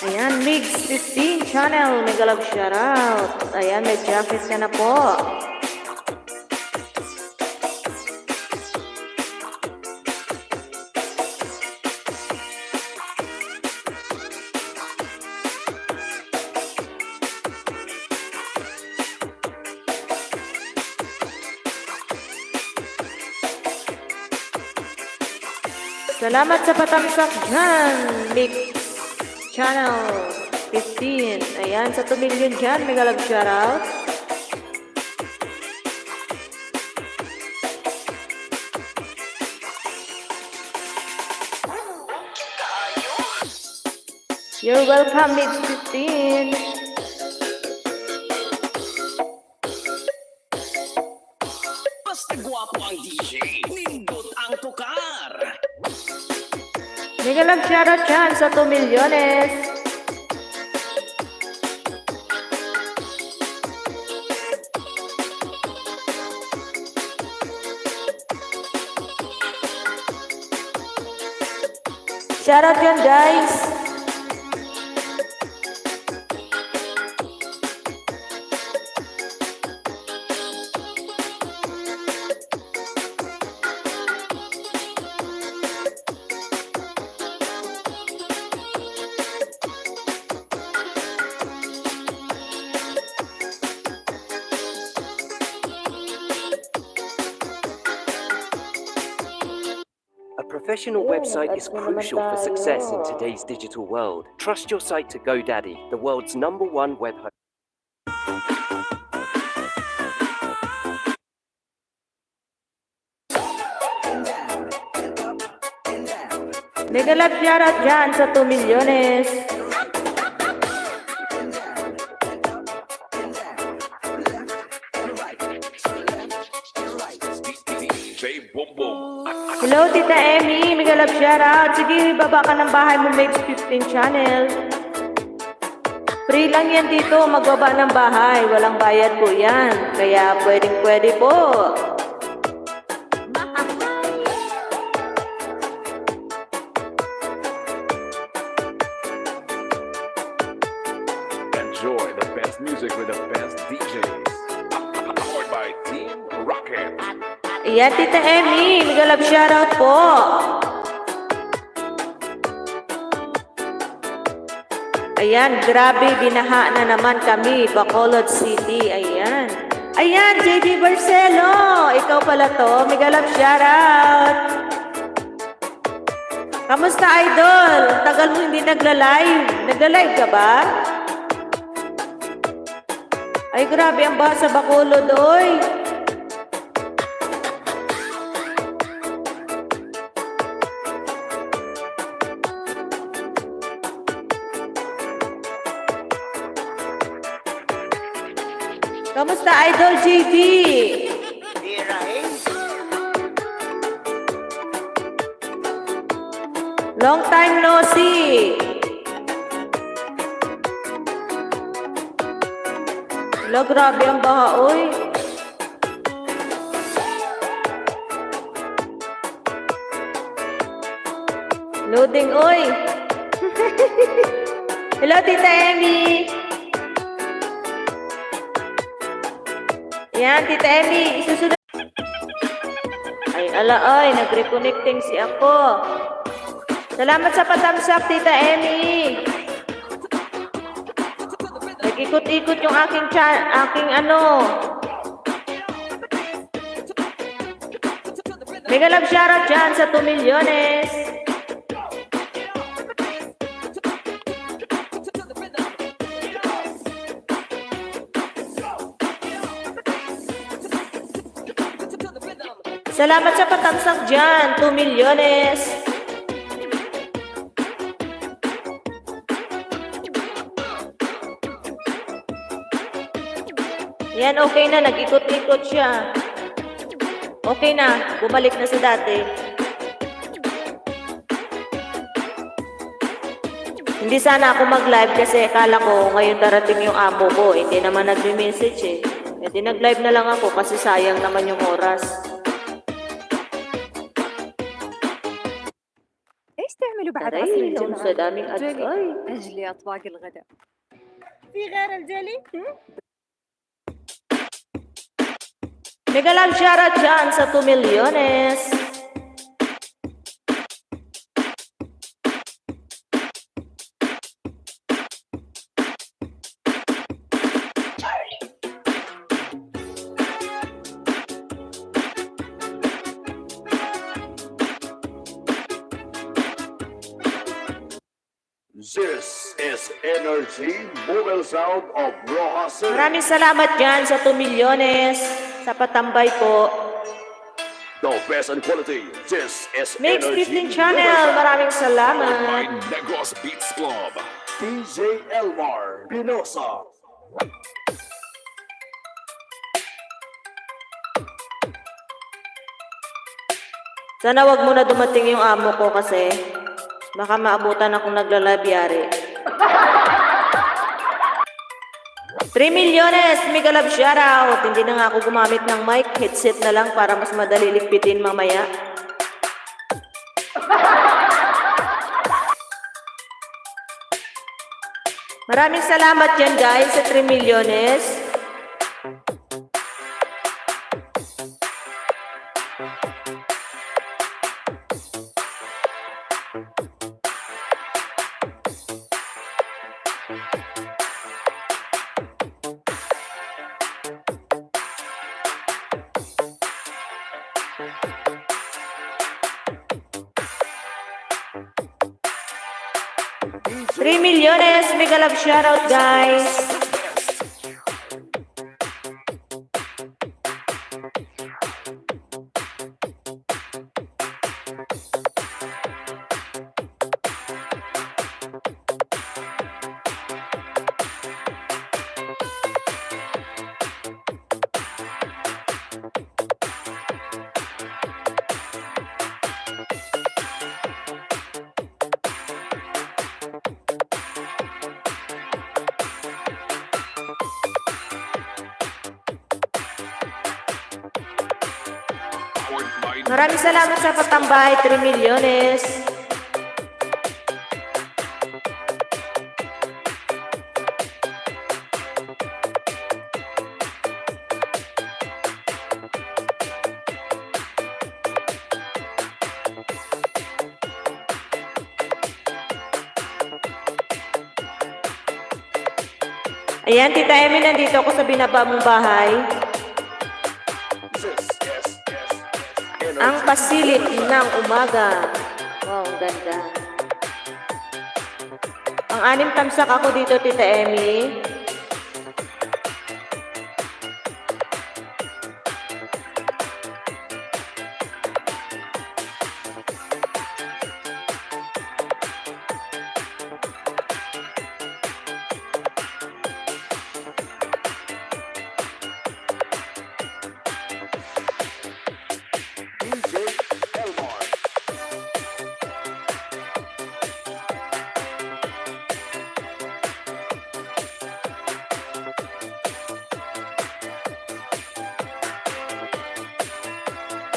Ayan, Mix 15 channel, mega love shoutout. Ayan, may jacket ka na po. Salamat sa patamsak dyan, Mix Channel 15. Ayan, sa 2 million dyan, mega love shoutout. You're welcome, Mix 15. Basta guwapo ang DJ, nindot ang tukar. Mega love shoutout dyan sa 2 milyones. Shoutout dyan, guys. A professional website is crucial for success in today's digital world. Trust your site to GoDaddy, the world's #1 web host. Mega love shoutout dyan sa 2 milyones. Hello, Tita Emmy. Mega love shoutout. Sige, baba ka ng bahay mo, Mix 15 channel. Free lang yan dito, magbaba ng bahay. Walang bayad po yan. Kaya pwedeng-pwede po. Enjoy the best music with the best DJs. Powered by Team Rocket. Ayan, Tita Emmy. Mega love shoutout po. Ayan, grabe, binaha na naman kami, Bacolod City. Ayan. Ayan, JB Barcelo. Ikaw pala to. Mega love shoutout. Kamusta, idol? Tagal mo hindi nagla-live. Nagla-live ka ba? Ay, grabe ang baha sa Bacolod, oy. Kamusta, Idol JB? Long time no see. Wala, grabe ang baha, oy. Loading, oy. Hello, Tita Emmy. Yan, Tita Emmy. Isusunod. Ay, ala, ay. Nag-reconnecting si ako. Salamat sa patamsak, Tita Emmy. Nag-ikot-ikot yung aking ano. Mega love shoutout dyan sa 2 milyones. Salamat sa patamsak dyan, 2 milyones. Yan, okay na. Nag-ikot-ikot siya. Okay na. Bumalik na sa dati. Hindi sana ako mag-live kasi akala ko ngayon darating yung amo ko. Hindi naman nag-message eh. Hindi nag-live na lang ako kasi sayang naman yung oras. ايش تعملوا بعد Aray, عصر yung الجمعة؟ sa daming ads. جولي Ay, أجلي أطباق الغداء. في غير الجلي؟ mega love shoutout dyan sa 2 milyones. This is Energy Mobile Sound of Roja City. Maraming salamat dyan sa 2 milyones. Sa patambay po. The best in quality. This is Mix Energy 15 channel. Mobile Sound. Maraming My salamat. Negros Beats Club. DJ Elmar Pinosa. Sana wag mo na dumating yung amo ko kasi baka maabutan akong nagla-live yari. 3 milyones, mega love shoutout. Hindi na nga ako gumamit ng mic, headset na lang para mas madali ligpitin mamaya. Maraming salamat yan guys sa 3 milyones. $3 milyones, mega love shoutout guys. Powered by Maraming salamat sa patambay, 3 milyones. Ayan, Tita Emmy, nandito ako sa binaba mong bahay. This is Ang pasilip ng umaga. Wow, ang ganda. Ang 6 tamsak ako dito, Tita Emmy. DJ Elmar.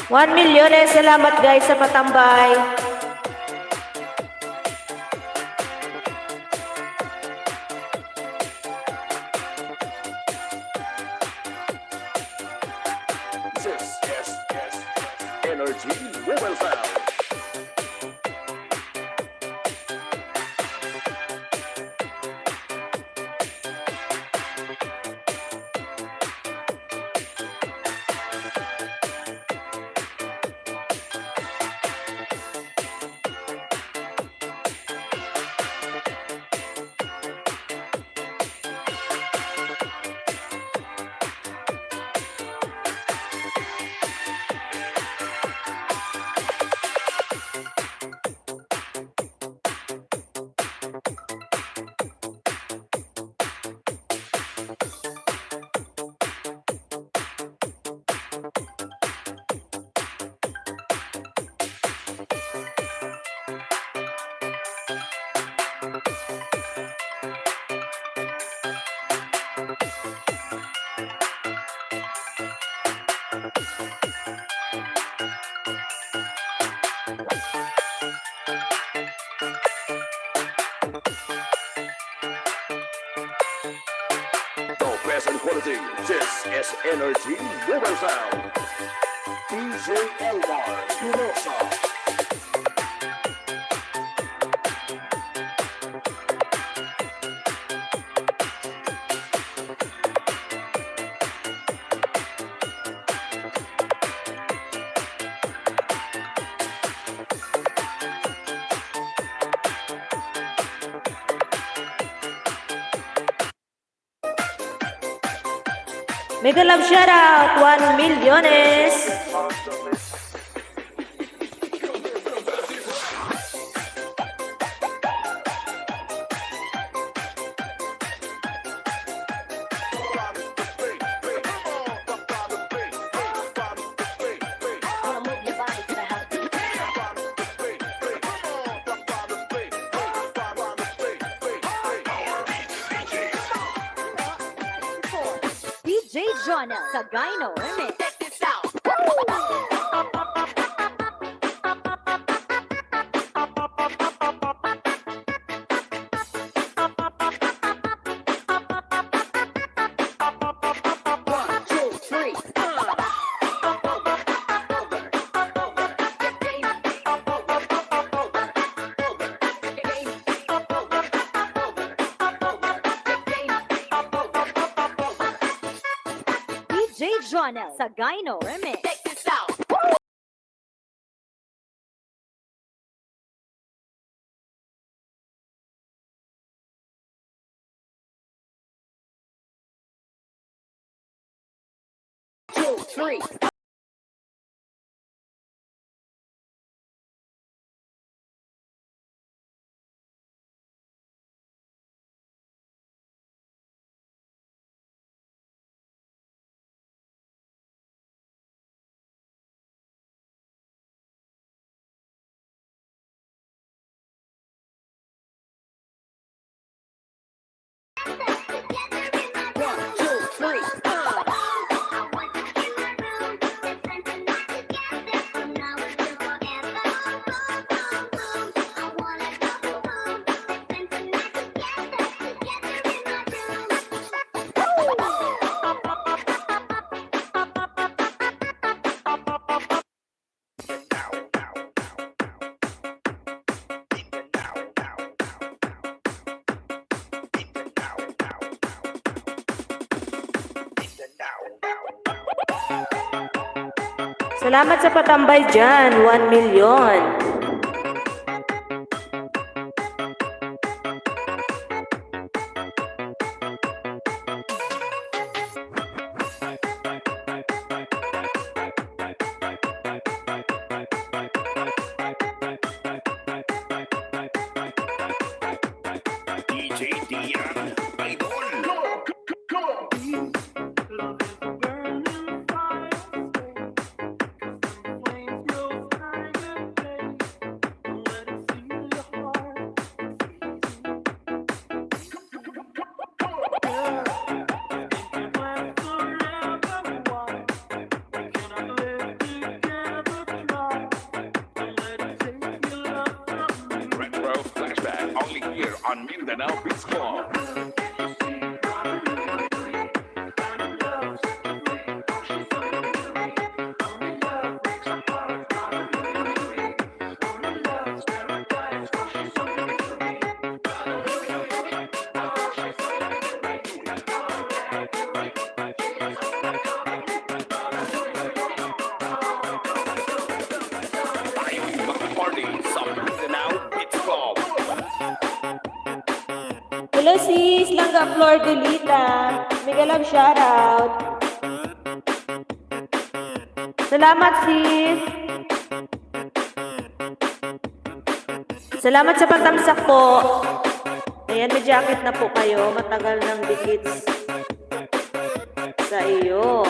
1 million eh. Salamat guys sa patambay. This is Energy Mobile Sound. The best in quality. This is Energy Mobile Sound. DJ Elmar Turosa. Mega love shout out 1 milliones. DJ Jonah sa Gyno Remix. DJ Jonah sa Gyno Remix. Salamat sa patambay dyan. 1 million. DJ Dian Idol. Mindanao Beats Club. Tayong mag-party sa Mindanao Beats Club. Hello sis, Langga Flor Delita. Mega love shoutout. Salamat sis. Salamat sa pagtamsak po. Ayan, may jacket na po kayo. Matagal ng dikit sa iyo.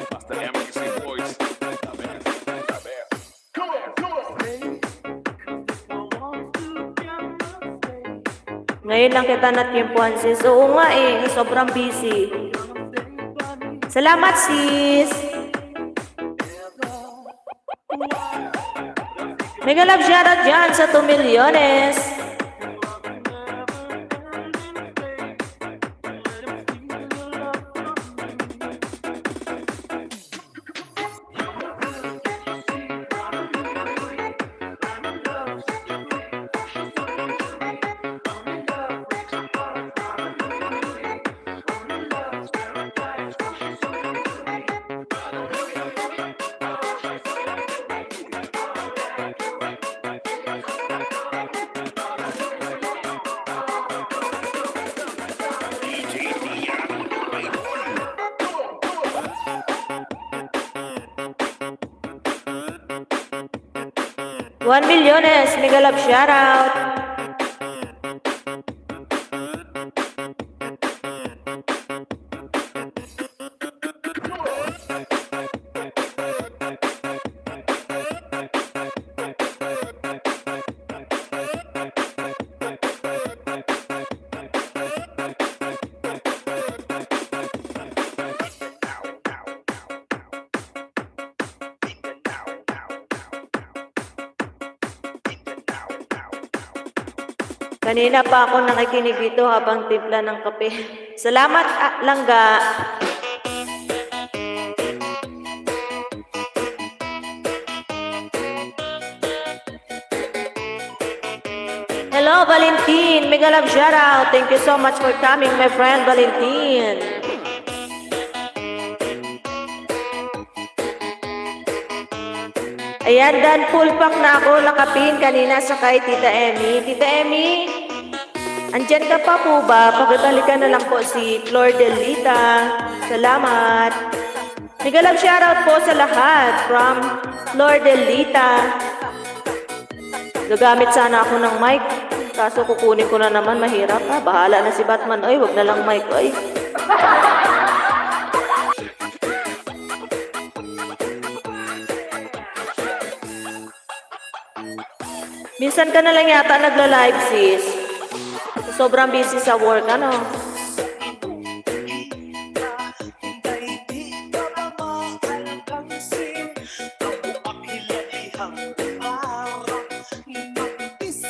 Basta MPC Boys. Ngayon lang kita natyempuhan sis. Oo nga eh, sobrang busy. Salamat sis. Mega love shoutout dyan sa 2 milyones. One milyones, mega love shoutout. Kanina pa ako nakikinig dito habang timpla ng kape. Salamat, Langga. Hello, Valentin. Mega love shoutout. Thank you so much for coming, my friend Valentin. Ayan, dan full pack na ako nakapin kanina sa kay Tita Emmy. Tita Emmy, andyan ka pa po ba? Pakibalikan na lang po si Flor Delita. Salamat. Mega love shoutout po sa lahat from Flor Delita. Gagamit sana ako ng mic. Kaso kukunin ko na naman, mahirap. Bahala na si Batman. Ay, wag na lang mic. Ay. Minsan ka na lang yata nagla-live, sis. Sobrang busy sa work, ano?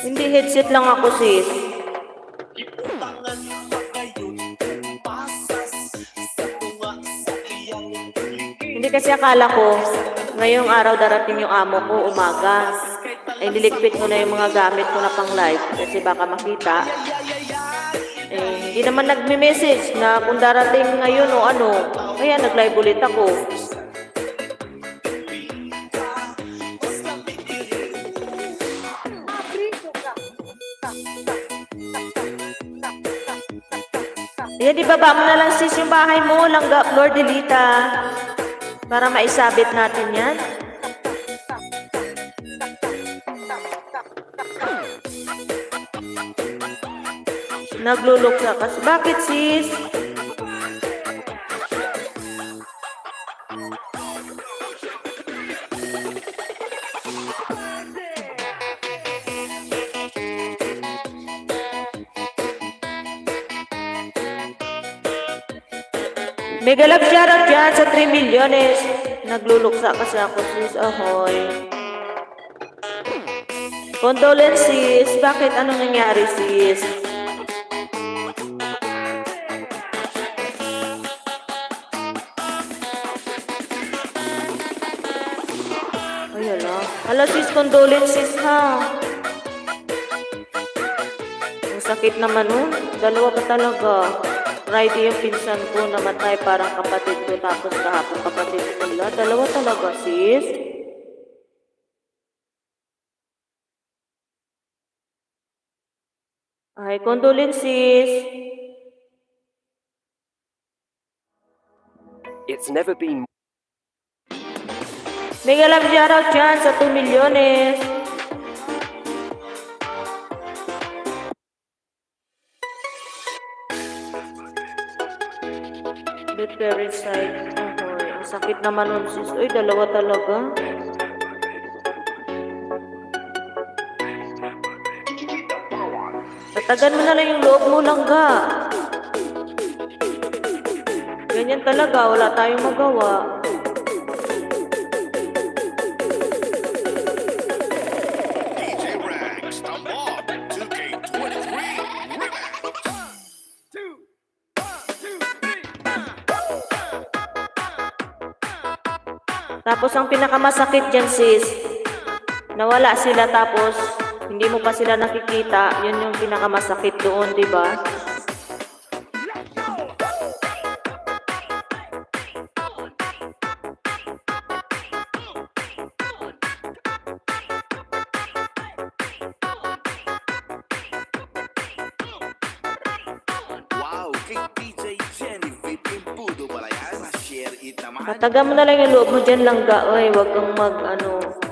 Hindi, headset lang ako, sis. Hindi kasi akala ko, ngayong araw darating yung amo ko, umaga. Ay niligpit ko na yung mga gamit ko na pang live kasi baka makita. Hindi naman nagme-message na kung darating ngayon o ano. Kaya nag-live ulit ako. Ayan, ibaba mo na lang sis yung bahay mo, Langga Flor Delita. Para maisabit natin yan. Naglulok ka kasi. Bakit, sis? Mega love shoutout dyan sa 3 milyones. Nagluluksa kasi ako, sis. Ahoy. Condolences, bakit anong nangyari sis? Ay, ala. Ala sis, condolences ha. Ang sakit naman nun. Dalawa pa talaga. Friday yung pinsan ko namatay parang kapatid ko. Tapos kahapon kapatid nila. Dalawa talaga sis. Ay, condolences. It's never been Mega love shoutout dyan sa 2 milyones. The parent side. Ahoy, ang sakit naman nun sis. Uy, dalawa talaga. Tatagan mo na lang yung loob mo lang ga. Ganyan talaga, wala tayong magawa. DJ Rags, the mob, 2K23 remix. Tapos ang pinakamasakit dyan sis, nawala sila tapos hindi mo pa sila nakikita, yun yung pinakamasakit doon, di ba? Wow, kay DJ Jenny, vaping pudo pala yan. Ma-share it naman. Tatagan mo na lang yung loob mo dyan lang ga, oy, wag kang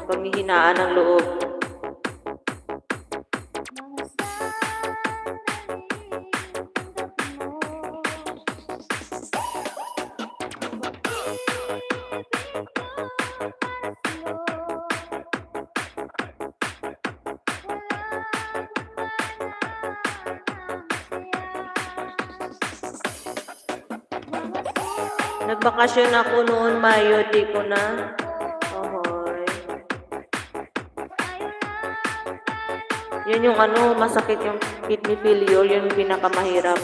panghihinaan ng loob. Nagbakasyon ako noon Mayo, di ko na. Ahoy. Yan yung masakit yung kidney failure, yun yung pinakamahirap.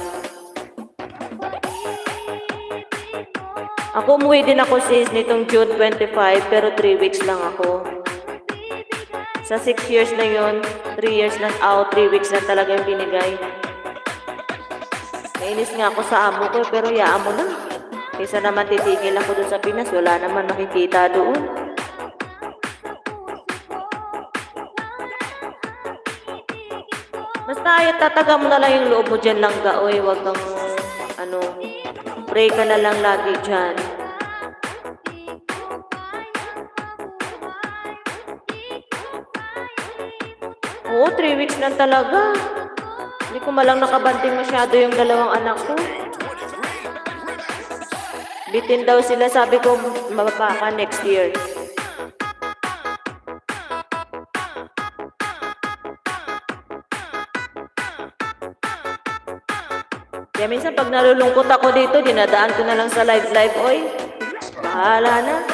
Ako umuwi din ako sis nitong June 25, pero 3 weeks lang ako. Sa 6 years na yun, 3 years lang out, 3 weeks lang talaga yung binigay. Nainis nga ako sa amo ko, pero yaan mo na. Kaysa naman titigil ako doon sa Pinas, wala naman makikita doon. Basta tataga mo na lang yung loob mo dyan lang ga, oy, wag kang, pray ka na lang lagi dyan. Oo, 3 weeks lang talaga. Hindi ko malang nakabanting masyado yung dalawang anak ko. Bitin daw sila, sabi ko, mababa ka next year. Kaya minsan pag nalulungkot ako dito, dinadaan ko na lang sa live, oy. Bahala na.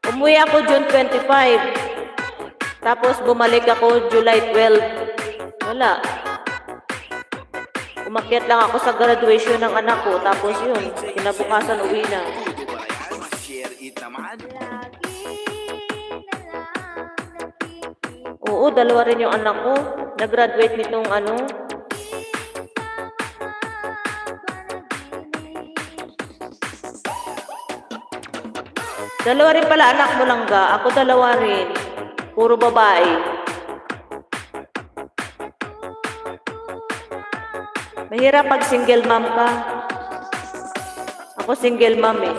Umuwi ako June 25. Tapos bumalik ako July 12. Wala. Umakyat lang ako sa graduation ng anak ko. Tapos yun, kinabukasan uwi na. Pudo pala yan. Ma-share it naman. Oo, dalawa rin yung anak ko. Nag-graduate nitong Dalawa rin pala anak mo lang ga. Ako dalawa rin. Puro babae. Mahirap pag single mom ka. Ako single mom eh.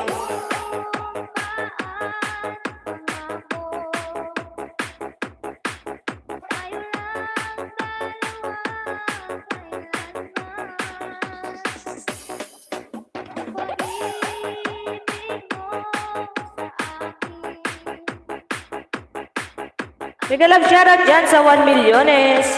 Mega love shoutout dyan sa 1 milyones.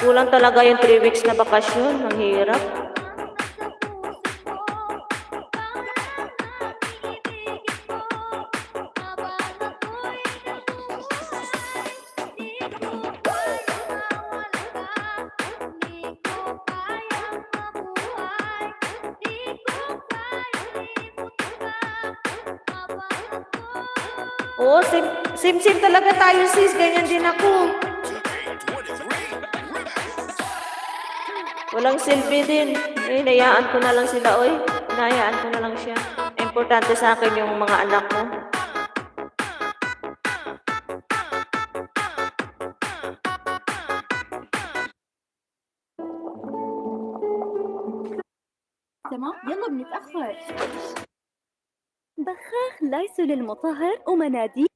Kulang talaga yung 3 weeks na bakasyon. Ang hirap. Oo, sim talaga tayo sis. Ganyan din ako. Walang silbi din. Hinayaan ko na lang sila, oy. Hinayaan ko na lang siya. Importante sa akin yung mga anak mo. تمام يلا بنتأخر. بخاخ لايسول المطهر ومناديل.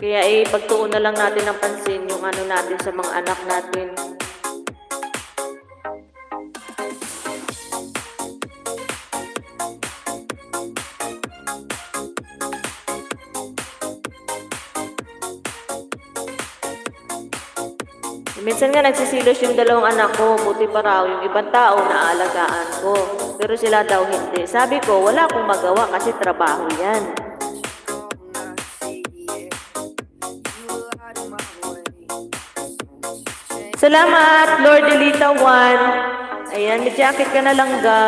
Kaya pagtuon na lang natin ng pansin yung ano natin sa mga anak natin. Minsan nga nagsisilos yung dalawang anak ko, buti pa raw yung ibang tao na aalagaan ko. Pero sila daw hindi. Sabi ko, wala akong magawa kasi trabaho yan. Salamat, Lord Delita 1. Ayan, may jacket ka na lang ga.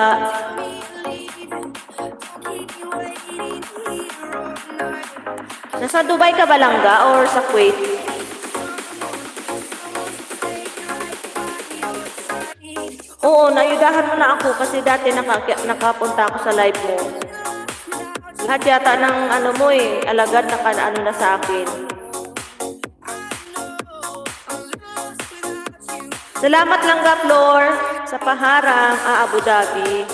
Nasa Dubai ka ba lang ga or sa Kuwait? Oo, nayudahan mo na ako kasi dati nakapunta ako sa live mo. Lahat yata ng ano mo alagad ano na sa akin. Salamat lang ga, Flor, sa paharang, Abu Dhabi.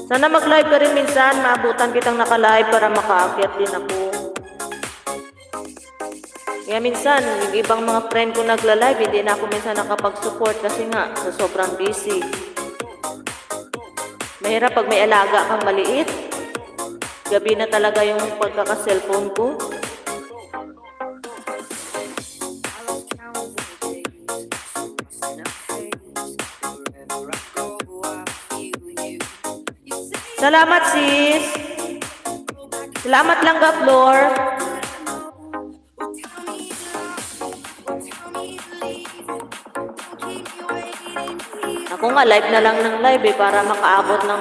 Sana mag-live ka rin minsan, maabutan kitang naka-live para makaakyat din ako. Kaya minsan, yung ibang mga friend ko nagla-live, hindi na ako minsan nakapag-support kasi nga, sa sobrang busy. Mahirap pag may alaga kang maliit. Gabi na talaga yung pagkaka-cellphone ko. Salamat sis. Salamat lang ga, Flor. Ako nga live na lang ng live para makaabot ng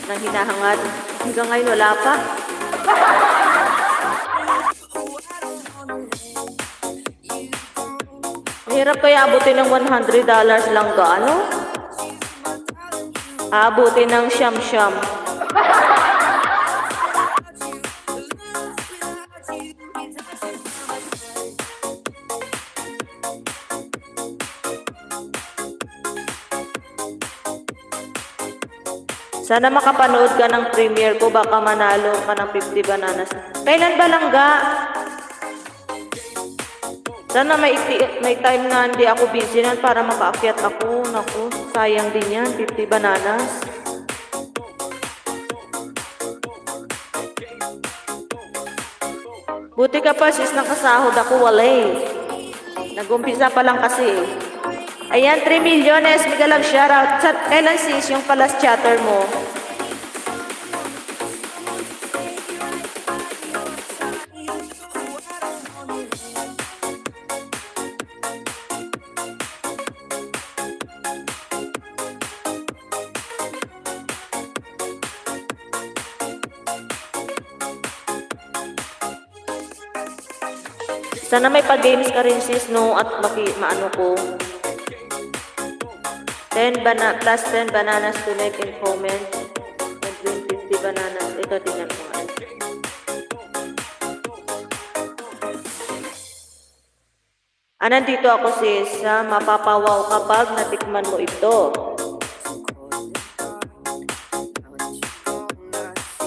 ng hinahangad. Hanggang ngayon wala pa. Mahirap kaya abutin ng $100 lang ga, ano? Abutin ng siyam-siyam. Sana makapanood ka ng premiere ko, baka manalo ka ng 50 bananas. Kailan ba lang ga? Sana may time na hindi ako busy na para makaakyat ako. Naku, sayang din yan, 50 bananas. Buti ka pa sis, nakasahod ako, walay. Nag-umpisa pa lang kasi Ayan, 3 milyones. Mega love shoutout. Kailan sis yung palas chatter mo? Sana may pag-games ka rin sis, no? At maano ko. 10 plus 10 bananas to like and comment. And 50 bananas. Ito, tingnan ko nga. Nandito ako sis, mapapawaw kapag natikman mo ito.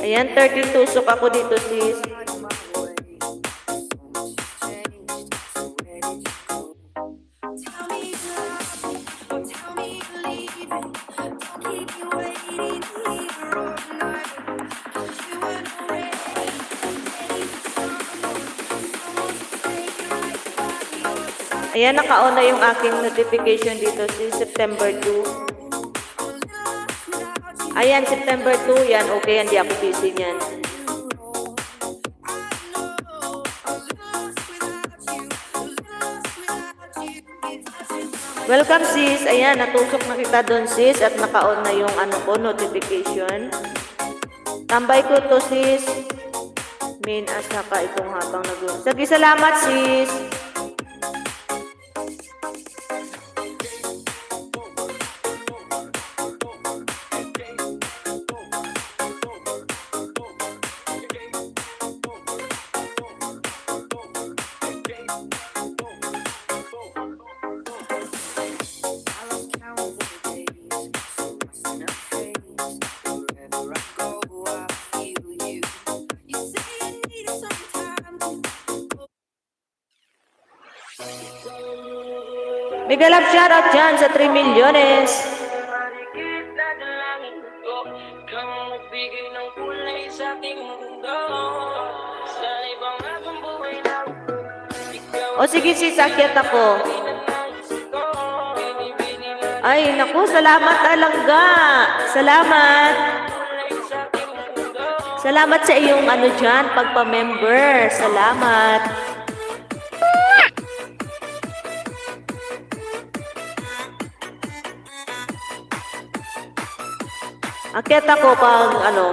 Ayan, 13 tusok ako dito sis. Ayan, naka-on na yung aking notification dito si September 2. Ayan, September 2. Yan, okay, hindi ako busy niyan. Welcome sis. Ayan, natusok na kita doon sis at naka-on na yung ano ko, notification. Tambay ko to sis. Main at saka itong habang nag-on. Sige, salamat sis. Mega love shoutout dyan sa 3 milyones. O sige sis, akyat ako. Ay, naku, salamat alangga. Salamat. Salamat sa iyong ano dyan, pagpa-member. Salamat. Akyat ako pag ano,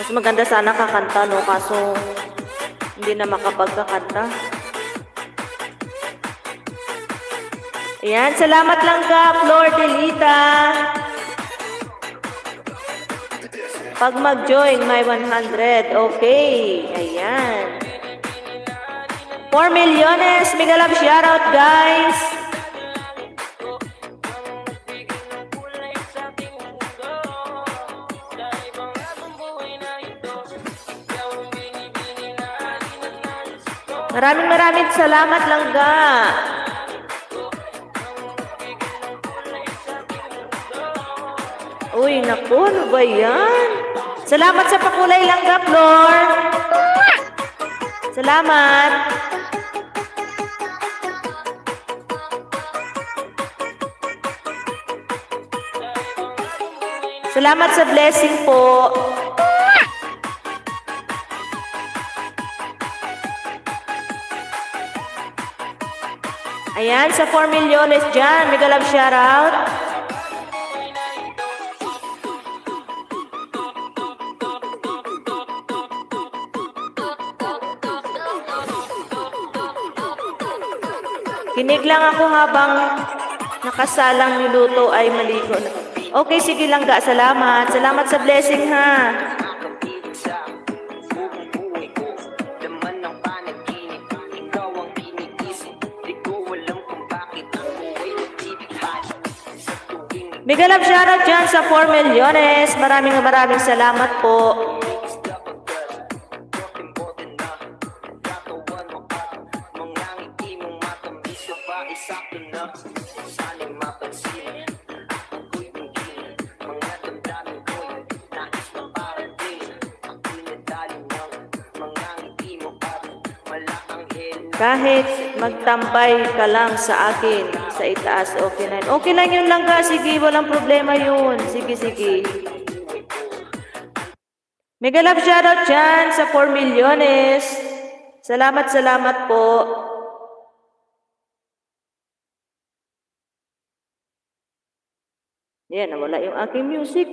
mas maganda sana kakanta no, kaso hindi na makapagkakanta. Ayan, salamat lang ka, Flor Delita. Pag mag-join, may 100. Okay, ayan. 4 milyones, mega love shoutout guys. Maraming salamat langga. Uy, naku, ano ba yan? Salamat sa pakulay langga, Flor. Salamat. Salamat sa blessing po. Ayan, sa 4 milyones dyan. Mega love shoutout. Kinig lang ako habang nakasalang niluto ay maligo na. Okay, sige lang ga. Salamat. Salamat sa blessing ha. Mega love shoutout dyan sa 4 milyones. Maraming salamat po. Kahit magtambay ka lang sa akin sa itaas, okay na. Okay lang yun lang ka. Sige, walang problema yun. Sige, sige. Mega love shoutout dyan sa 4 milyones. Salamat po. Yan, nawala yung aking music.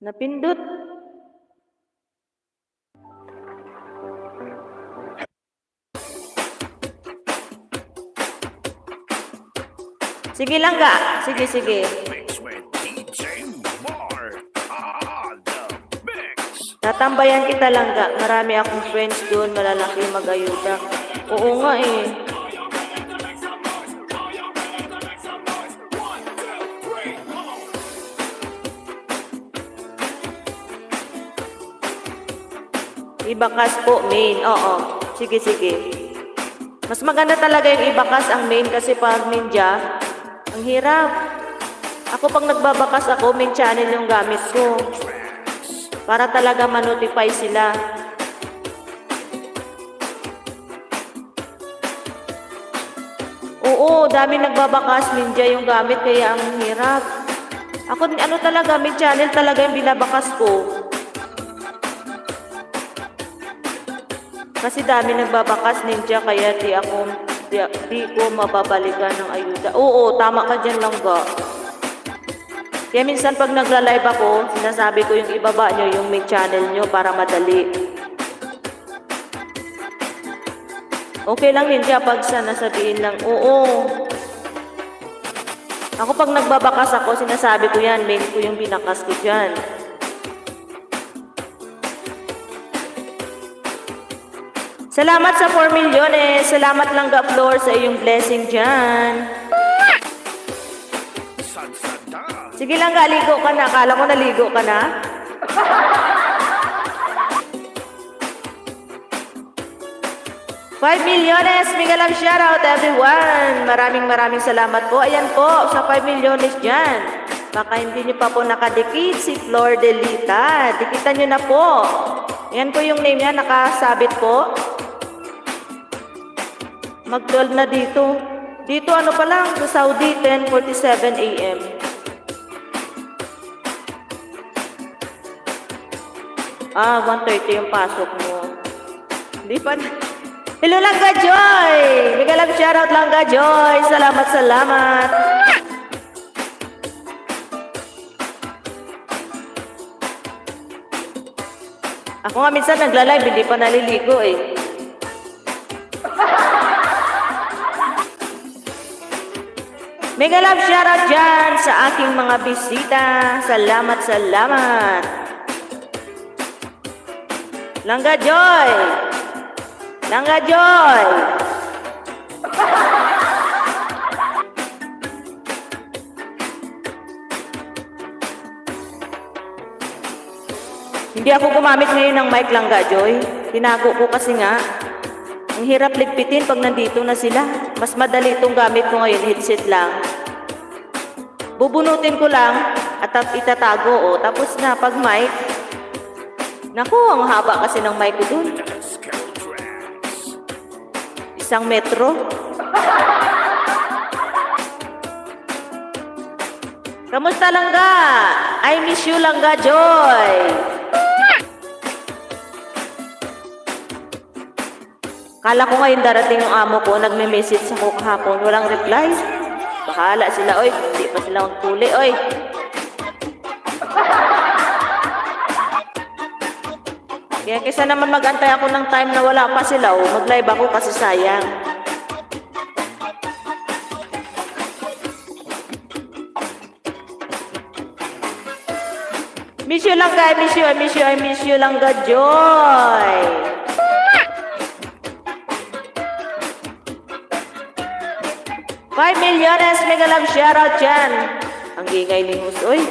Napindot. Sige lang ga. Sige, sige. Mix with DJ Mar. The mix. Tatambayan kita lang ga. Marami akong friends doon. Malalaki mag-ayuda. Oo nga eh. Ibakas po, main. Oo. Sige, sige. Mas maganda talaga yung ibakas ang main kasi pag ninja, ang hirap. Ako pag nagbabakas ako, main channel yung gamit ko. Para talaga ma-notify sila. Oo, dami nagbabakas, ninja yung gamit, kaya ang hirap. Ako, ano talaga, main channel talaga yung binabakas ko. Kasi dami nagbabakas, ninja, kaya di ko mababalikan ng ayuda. Oo, tama ka dyan lang ga. Kaya minsan pag nagla-live ako, sinasabi ko yung ibaba nyo yung main channel nyo para madali. Okay lang ninja pag sana sabihin lang, oo. Ako pag nagbabakas ako, sinasabi ko yan, main ko yung binakas ko dyan. Salamat sa 4 milyones. Salamat lang ga Floor sa iyong blessing dyan. Sige lang ga, ligo ka na. Akala ko naligo ka na. $5 milyones. Mega love shoutout everyone. Maraming salamat po. Ayan po, sa 5 milyones dyan. Baka hindi nyo pa po nakadikit si Flor Delita. Dikitan nyo na po. Ayan po yung name niya, nakasabit po. Mag-12 na dito. Dito ano pa lang, sa Saudi, 10:47 AM. Ah, 1:30 yung pasok mo. Hindi pa na. Hello Langga Joy! Mega love shoutout Langga Joy! Salamat! Ako nga minsan nagla-live, hindi pa naliligo eh. Mega love shoutout dyan sa aking mga bisita. Salamat! Langga Joy! Langga Joy! Hindi ako gumamit ngayon ng mic Langga Joy. Tinago ko kasi nga. Ang hirap ligpitin pag nandito na sila. Mas madali itong gamit ko ngayon, headset lang. Bubunutin ko lang at itatago. Tapos na pag mic. Naku, ang haba kasi ng mic ko dun. 1 metro. Kamusta Langga? I miss you Langga Joy. Kala ko ngayon darating yung amo ko, nagme-message ako kahapon, walang reply. Bahala sila, oy, hindi pa sila magtuli, oy. Kaya kaysa naman mag-antay ako ng time na wala pa sila, mag-live ako kasi sayang. Miss you Langga, I miss you Langga Joy. $5 milyones, mega love shoutout dyan. Ang ingay ni Hus, oy.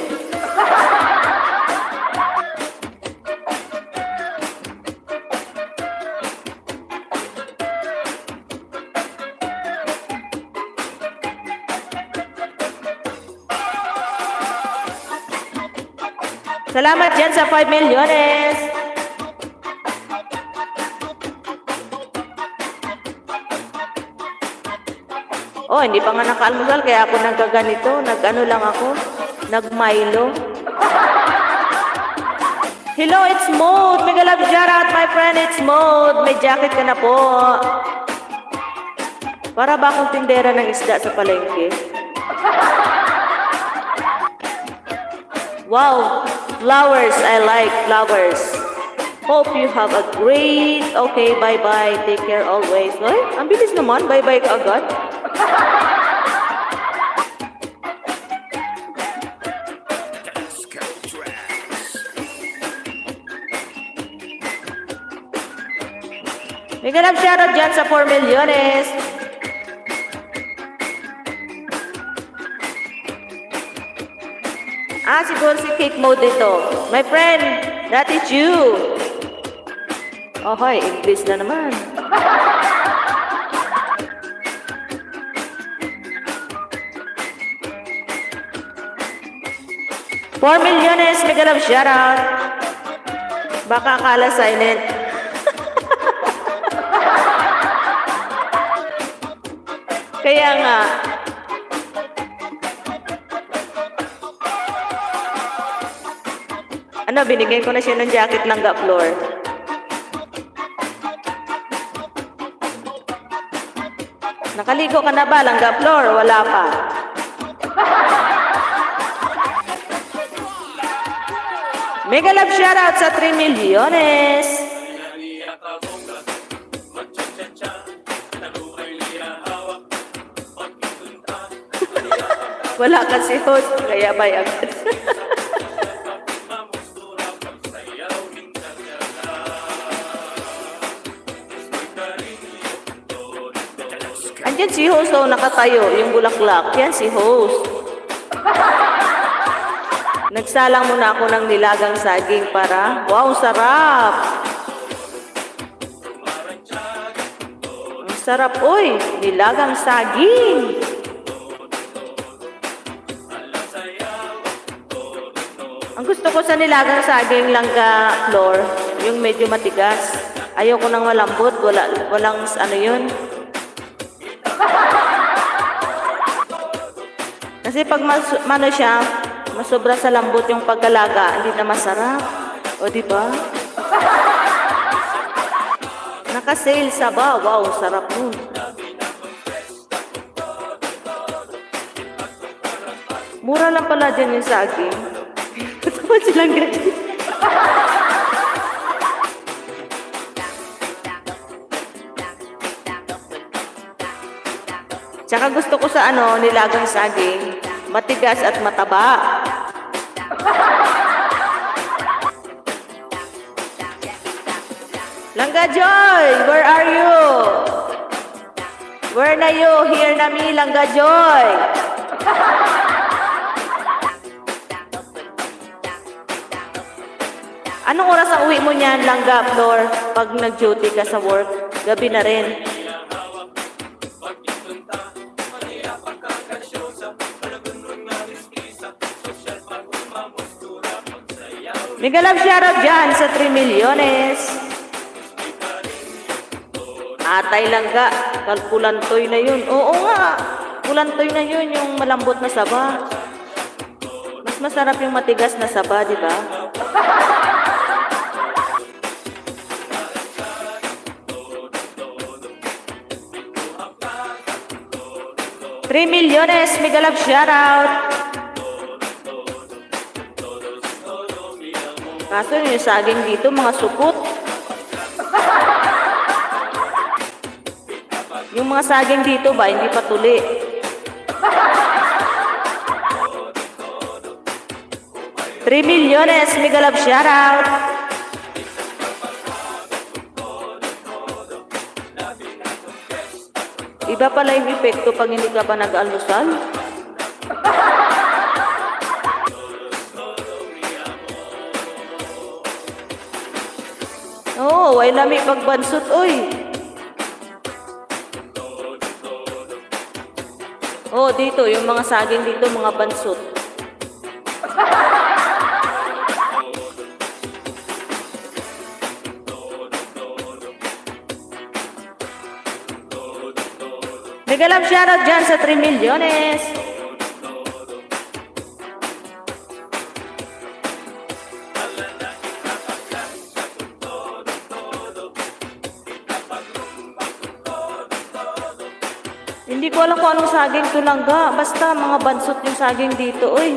Salamat dyan sa 5 milyones. Oh, hindi pa nga naka-almusal, kaya ako nagkaganito. Nag-ano lang ako. Nag-Milo. Hello, it's Mode. Mega love shoutout, my friend. It's Mode. May jacket ka na po. Para ba akong tindera ng isda sa palengke? Wow, flowers. I like flowers. Hope you have a great... Okay, bye-bye. Take care always. Ay, ang bilis naman. Bye-bye ka agad. May ganap shoutout dyan sa 4 milyones. Ah, siguro si Cake Mode dito. My friend, that is you. Oh, hoy, English na naman. 4 milyones, mega love shoutout. Baka akala silent. Kaya nga. Ano, binigyan ko na siya ng jacket langga floor. Nakaligo ka na ba, langga floor? Wala pa. Mega love shoutout sa 3 milyones. Wala kasi host, kaya bay agad. Andyan si host, oh, nakatayo, yung bulaklak. Yan si host. Nagsalang muna ako ng nilagang saging para, wow, sarap! Ang sarap, uy! Nilagang saging! Ang gusto ko sa nilagang saging langga floor, yung medyo matigas. Ayoko nang malambot, walang ano yun. Kasi pag mano siya, masobra sa lambot yung pagkalaga, hindi na masarap. O, di ba? Naka-sale sa ba? Wow, sarap nun. Mura lang pala dyan yung saging. Ba't silang ganyan? Tsaka gusto ko sa nilagang saging, matigas at mataba. Langga Joy, where are you? Where na you? Here na mi, Langga Joy. Anong oras ang uwi mo niyan, Langga Floor? Pag nag-duty ka sa work, gabi na rin. Mega love shoutout dyan sa 3 milyones. Atay Langga, kalkulantoy na yun. Oo nga, kulantoy na yun, yung malambot na saba. Mas masarap yung matigas na saba, di ba? $3 milyones, mega love shoutout. Kaso yung saging dito, mga supot. Yung mga saging dito ba, hindi pa tuli. $3 milyones, mega love shoutout. Iba pala yung epekto pag hindi ka pa nag-almusal. Oo, ay lami pagbansot, oy. Oo, dito, yung mga saging dito, mga bansot. Mega love shoutout dyan sa 3 milyones. Hindi ko alam kung anong saging to Langga. Basta mga bansot yung saging dito, oy.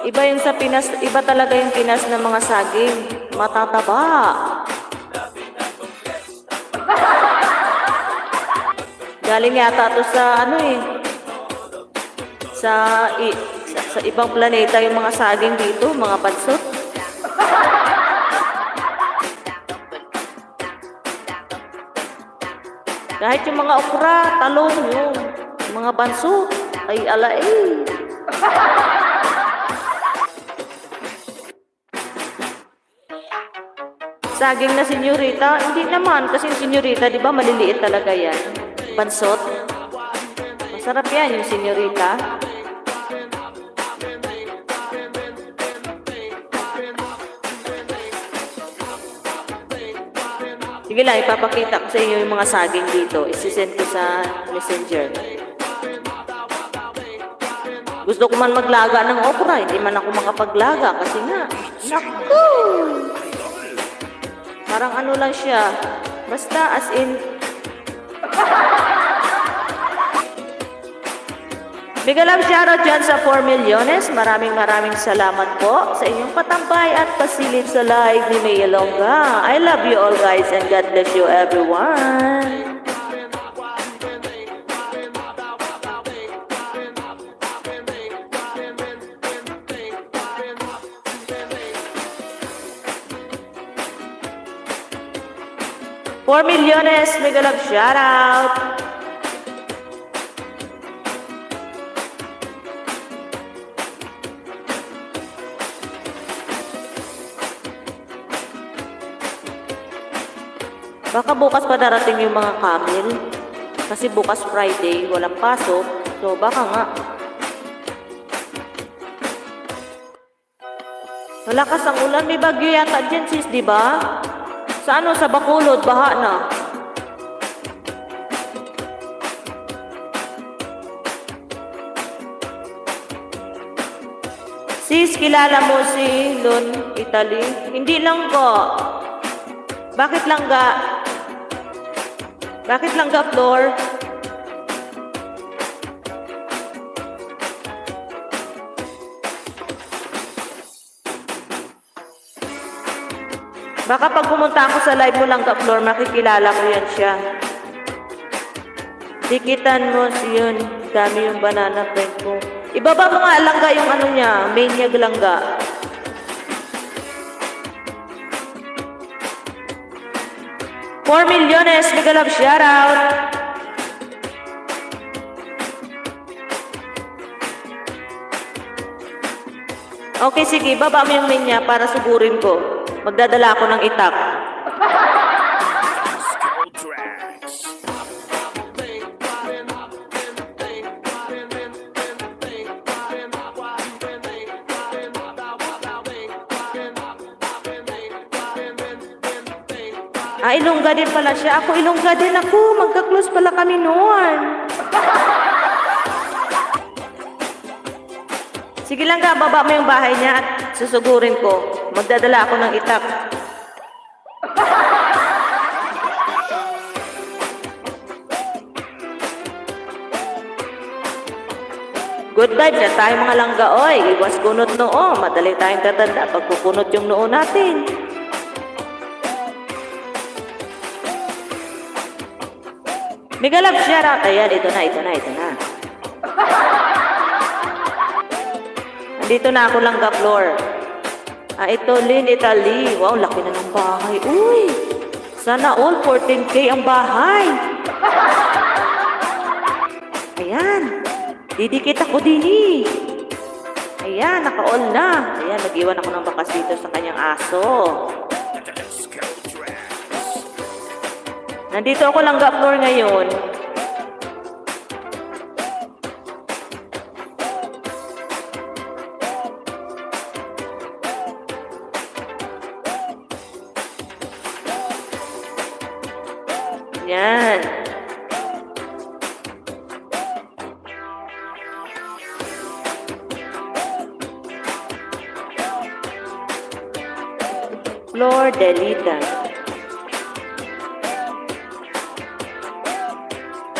Iba yung sa Pinas, iba talaga yung Pinas ng mga saging. Matataba. Galing yata to sa sa ibang planeta yung mga saging dito, mga bansot. Kahit yung mga okra, talong, yung mga bansot, ay alay. Saging na senyorita, hindi naman, kasi yung senyorita, di ba, maliliit talaga yan. Bansot. Masarap yan, yung senyorita. Sige lang, ipapakita ko sa inyo yung mga saging dito. Isisend ko sa messenger. Gusto ko man maglaga ng okra, hindi man ako makapaglaga kasi nga, naku! Parang ano lang siya, basta as in, big love shoutout dyan sa 4 milyones. Maraming salamat po sa inyong patambay at pasilip sa live ni May Ilongga. I love you all guys and God bless you everyone. $4 milyones, mega love shoutout. Baka bukas pa darating yung mga camel. Kasi bukas Friday, walang pasok. So baka nga. Malakas ang ulan. May bagyo yata dyan sis, di ba? Sa ano? Sa Bacolod, baha na. Sis, kilala mo si Lon Italy? Hindi lang ko. Bakit lang ga? Bakit lang ga, Flor? Baka pag pumunta ako sa live mo lang ka, Flor, makikilala ko yan siya. Dikitan mo yun. Dami yung banana friend ko. Ibaba mo nga langga yung ano niya, maniac langga. $4 milyones, mega love shoutout. Okay, sige, baba mo yung main niya para sugurin ko. Magdadala ako ng itak. Skill tracks. Ilongga din pala siya. Ako, Ilongga din ako. Magka-close pala kami noon. Sige lang ka, baba mo yung bahay niya at susugurin ko. Magdadala ako ng itak. Good vibes na tayo mga langga, oy. Iwas kunot noo. Madali tayong tatanda pag kukunot yung noo natin. Mega love shoutout. Ayan, ito na. Andito na ako lang ka, Floor. Ito, Lynn Italy. Wow, laki na ng bahay. Uy, sana all 14K ang bahay. Ayan, didikit ako din eh. Ayan, naka-all na. Ayan, nag-iwan ako ng bakas dito sa kanyang aso. Nandito ako lang ka, Floor, ngayon. Yan. Flor Delita.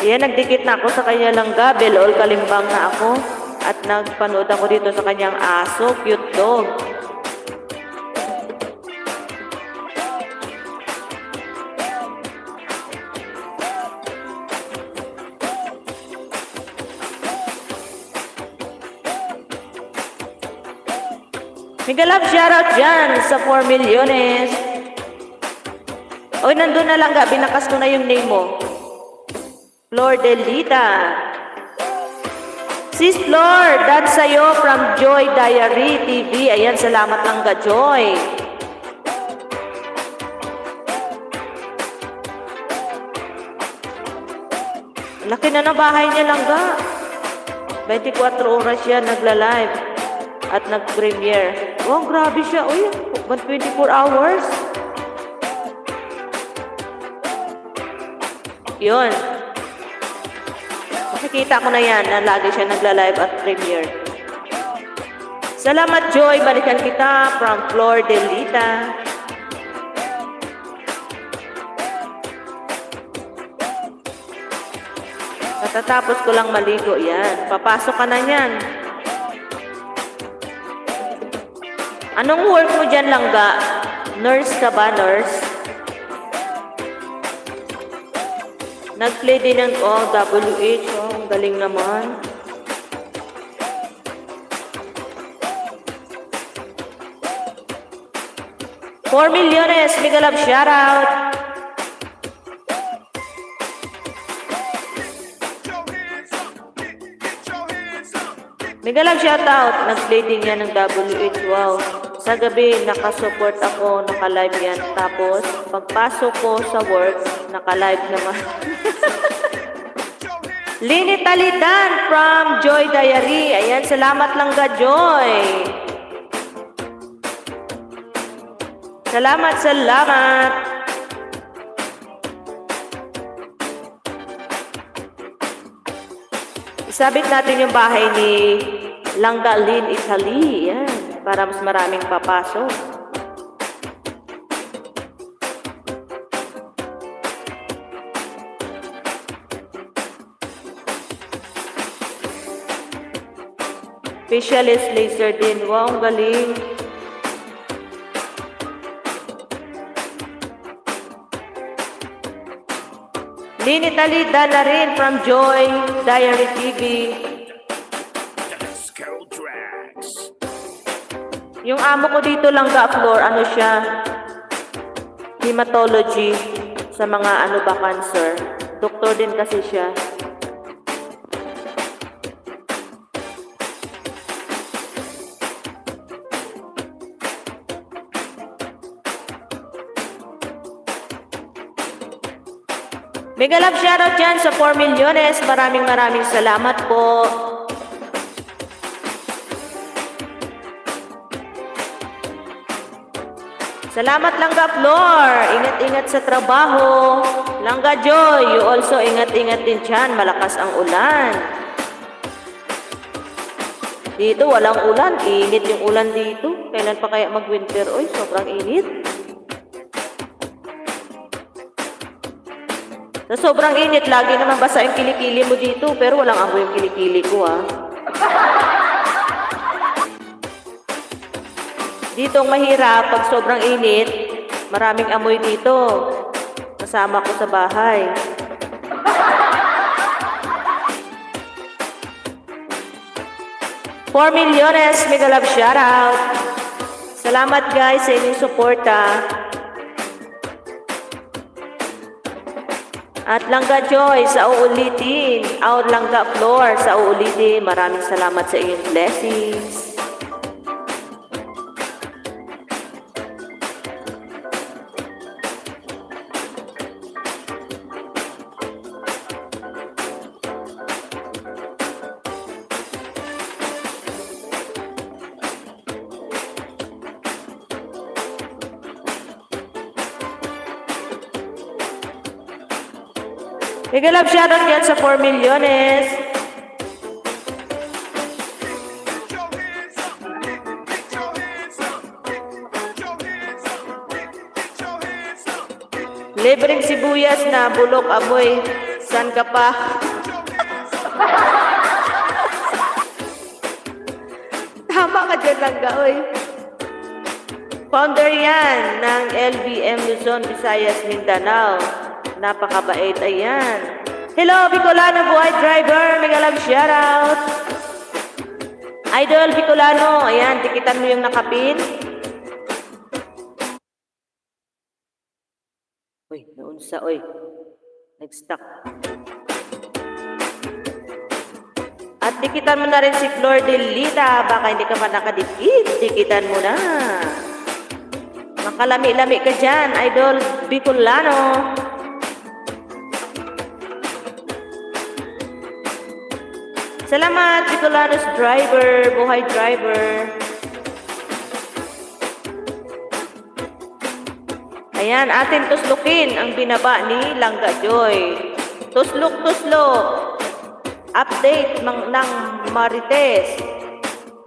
Ayan, nagdikit na ako sa kanya langga. Belol, kalimbang na ako. At nagpanood ako dito sa kanyang aso. Cute dog. Mega love shoutout dyan sa 4 milyones. Oy, nandun na lang ga. Binakas ko na yung name mo. Flor Delita. Sis Flor, that's sa'yo from Joy Diary TV. Ayan, salamat lang ga, Joy. Laki na ng bahay niya lang ga. 24 oras siya nagla-live at nag-premiere. Oh, grabe siya. Uy, 24 hours. Yun. Nakikita ko na yan na lagi siya nagla-live at premiere. Salamat, Joy. Balikan kita from Flor de Lita. Katatapos ko lang maligo. Yan. Papasok ka na yan. Anong work mo dyan, Langga? Nurse ka ba, nurse? Nag-play din ng WH. Oh, ang galing naman. $4 milyones. Mega love shoutout. Mega love shoutout. Nag-play din yan ng WH. Wow. Sa gabi, nakasupport ako, naka-live yan. Tapos, pagpasok ko sa work, naka-live naman. Lini Talidan from Joy Diary. Ayan, salamat lang ka, Joy. Salamat, salamat. Isabit natin yung bahay ni Langga Lin Italy. Ayan. Para mas maraming papasok. Specialist laser din. Wow, ang galing. Lini Talida na rin from Joy Diary TV. Yung amo ko dito lang floor, ano siya? Hematology sa mga ano ba cancer. Doktor din kasi siya. Mega love shoutout dyan sa 4 milyones. Maraming salamat po. Salamat Langga Flor. Ingat-ingat sa trabaho. Langga Joy, you also ingat-ingat din dyan. Malakas ang ulan. Dito walang ulan. Init yung ulan dito. Kailan pa kaya mag-winter? Oy, sobrang init. Sa sobrang init, lagi naman basa yung kilikili mo dito. Pero walang amoy yung kilikili ko, ha. Dito ang mahirap, pag sobrang init, maraming amoy dito. Kasama ko sa bahay. $4 milyones, mega love shoutout. Salamat guys sa inyong suporta. At Langga Joy sa uulitin. Langga Flor sa uulitin. Maraming salamat sa inyong blessings. Mega love shoutout yan sa 4 milyones. Libreng sibuyas na bulok amoy. San ka pa? Tama ka dyan lang oy. Founder yan ng LBM Luzon, Visayas, Mindanao. Napakabait, ayan. Hello, Bicolano Buhay Driver. Mega love shoutout. Idol Bicolano, ayan, tikitan mo yung nakapin. Uy, naunsa, uy. Nag-stuck. At tikitan mo na rin si Flor de Lita. Baka hindi ka pa nakadikit. Tikitan mo na. Makalami-lami ka dyan, Idol Bicolano. Salamat, Bicolanos Driver, Buhay Driver. Ayan, atin tuslukin ang binaba ni Langga Joy. Tuslok-tuslok. Update ng Marites.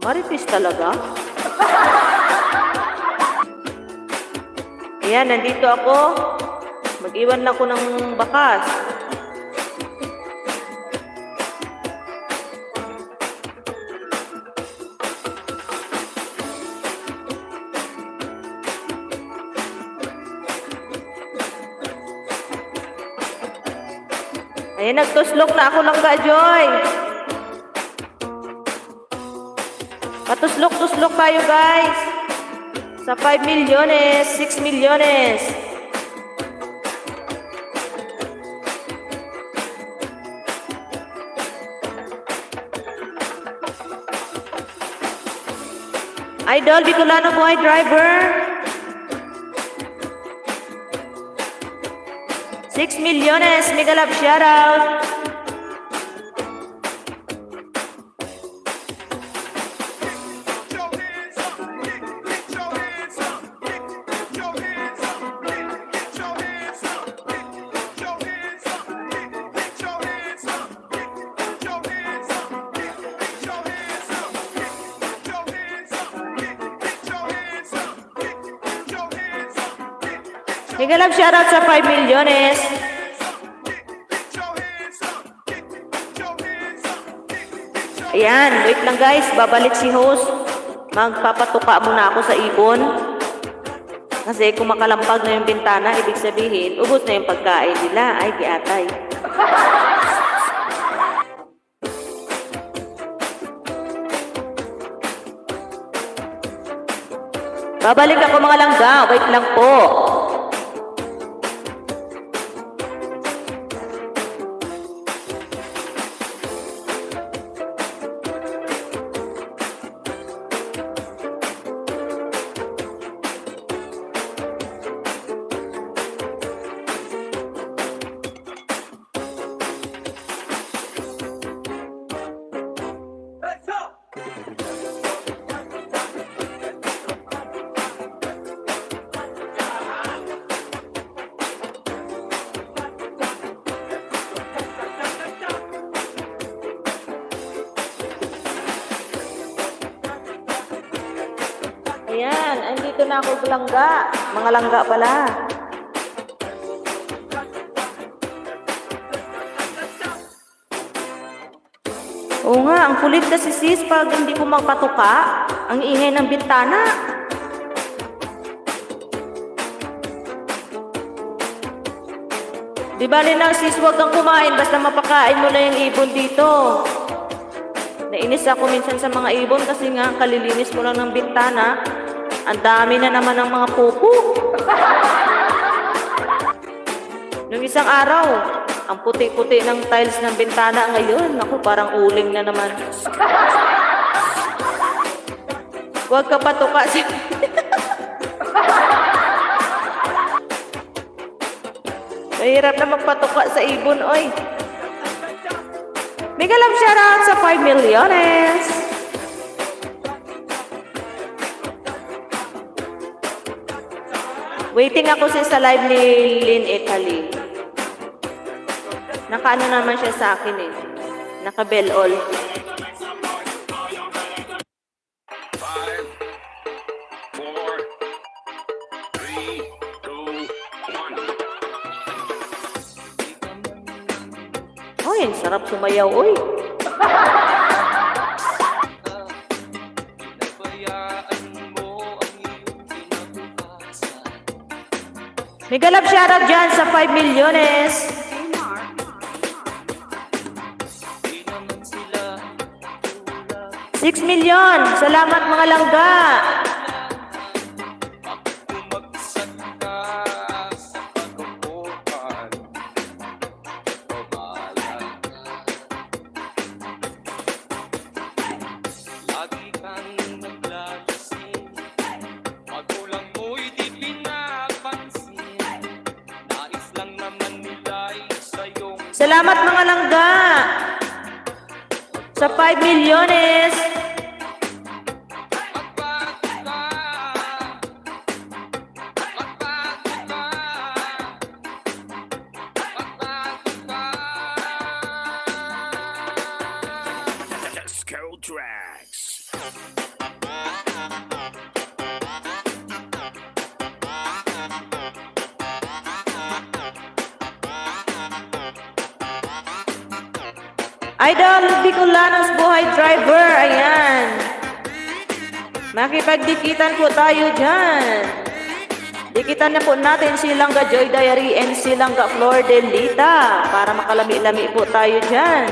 Marites talaga? Ayan, nandito ako. Mag-iwan lang ko ng bakas. Ayan, nagtuslok na ako ng Joy. Patuslok-tuslok tayo, guys. Sa 5 milyones, 6 milyones. Idol, Bicolano Boy Driver. 6 milyones, mega love shoutout. Mega love shoutout sa 5 milyones. Ayan, wait lang guys, babalik si host. Magpapatuka muna ako sa ibon. Kasi kung makalampag na yung bintana, ibig sabihin, ubos na yung pagkain nila. Ay, giatay. Babalik ako mga langga, wait lang po. Ayan, andito na ako langga. Mga langga pala. Oo nga, ang kulit kasi sis pag hindi ko magpatuka, ang ingay ng bintana. Di ba lang sis, huwag kang kumain basta mapakain mo na yung ibon dito. Nainis ako minsan sa mga ibon kasi nga kalilinis mo lang ng bintana, ang dami na naman ng mga pupo. Nung isang araw, ang puti-puti ng tiles ng bintana ngayon, ako parang uling na naman. Huwag ka patuka siya. Mahirap na magpatuka sa ibon, oy. Mega love shoutout sa 5 milyones. Waiting ako sa live ni Lynn Italy. Nakaano naman siya sa akin eh. Naka-bell all. 5, 4, 3, 2, 1. Ay, sarap sumayaw, oy. Mega love shoutout dyan sa 5 milyones. $6 million. Salamat mga langga. Salamat mga langga sa 5 milyones. Idol Bicolanos Buhay Driver, ayan. Makipagdikitan po tayo dyan. Dikitan na po natin si Langga Joy Diary and si Langga Flor Delita para makalami-lami po tayo dyan.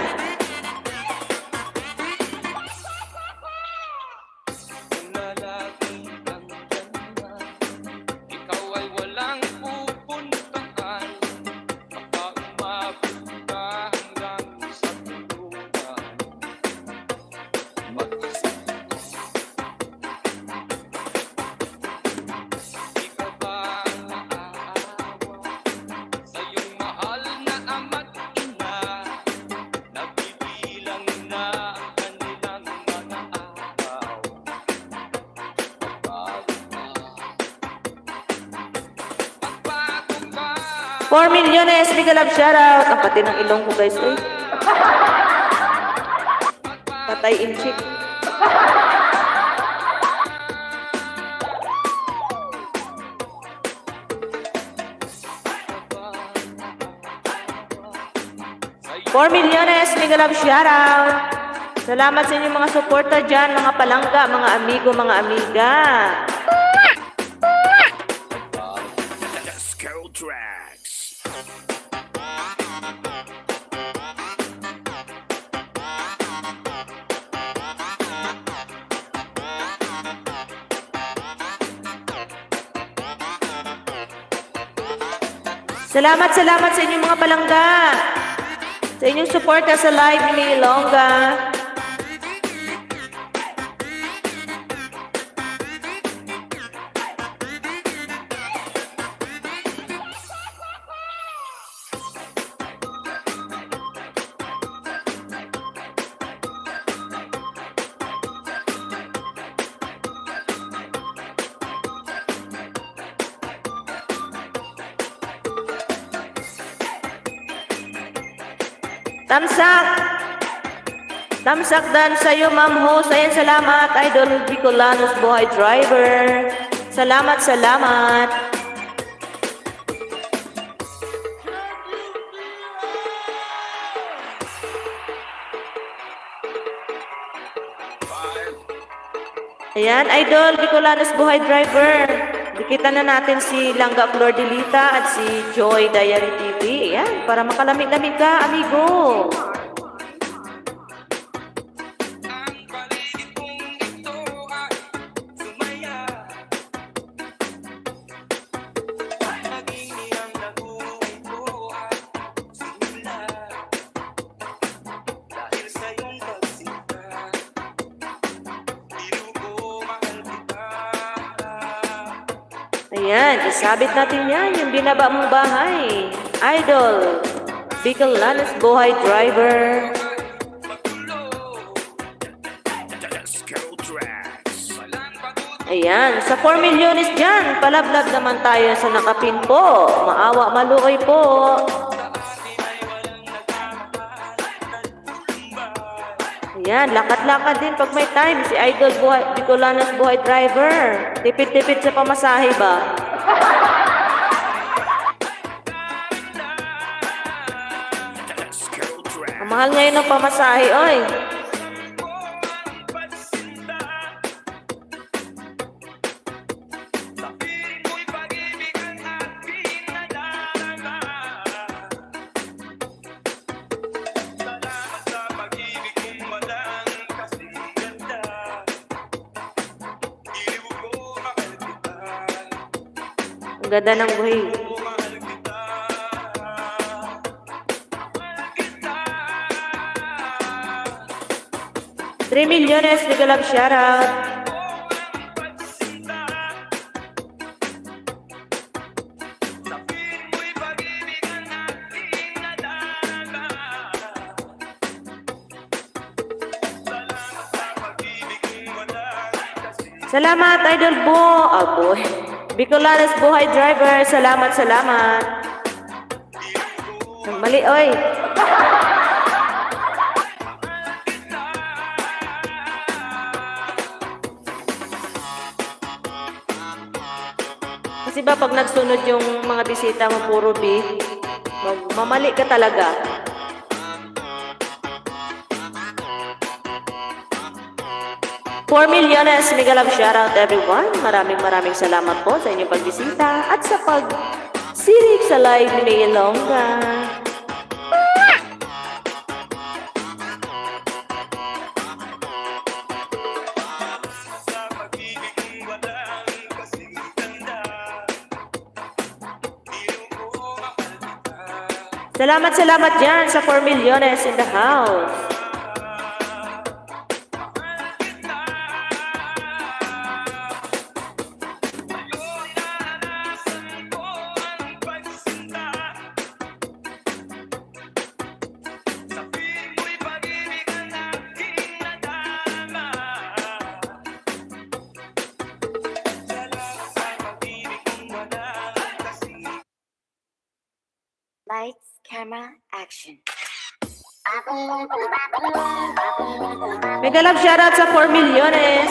$4 milyones, big love shoutout. Ang pati ng ilong ko guys, eh. Patay in chick. $4 milyones, big love shoutout. Salamat sa inyong mga suporta dyan, mga palangga, mga amigo, mga amiga. Let's go tracks. Salamat sa inyong mga palangga. Sa inyong suporta sa live ni Longga. Tamsak dan sa'yo, Ma'am Host. Ayan, salamat. Idol Bicolanos Buhay Driver. Salamat. Ayan, Idol Bicolanos Buhay Driver. Dikitan na natin si Langga Flor Delita at si Joy Diary TV. Ayan, para makalamig-lamig ka, amigo. Ayan, isabit natin yan, yung binaba mong bahay. Idol Bicolanos Buhay Driver. Let's go tracks. Ayan, sa 4 milyones dyan, palablab naman tayo sa nakapin po. Maawa, malukoy po. Ayan, lakad-lakad din pag may time. Si Idol Bicolanos Buhay Driver. Tipid-tipid sa pamasahe ba? Let's go tracks. Ang mahal ngayon ng pamasahe, oy. Ang ganda ng buhay. $3 milyones, big love shoutout. Salamat, Idol Bo. Boy. Bicolanos Buhay Driver. Salamat. Mali, oy. Kasi ba pag nagsunod yung mga bisita mo puro B, mamali ka talaga. 4 milyones, mega love shoutout everyone. Maraming salamat po sa inyong pagbisita at sa pagsirik sa live ni May Ilongga. Salamat dyan sa 4 milyones in the house. Lights, camera, action. Mega love shoutout sa 4 milyones.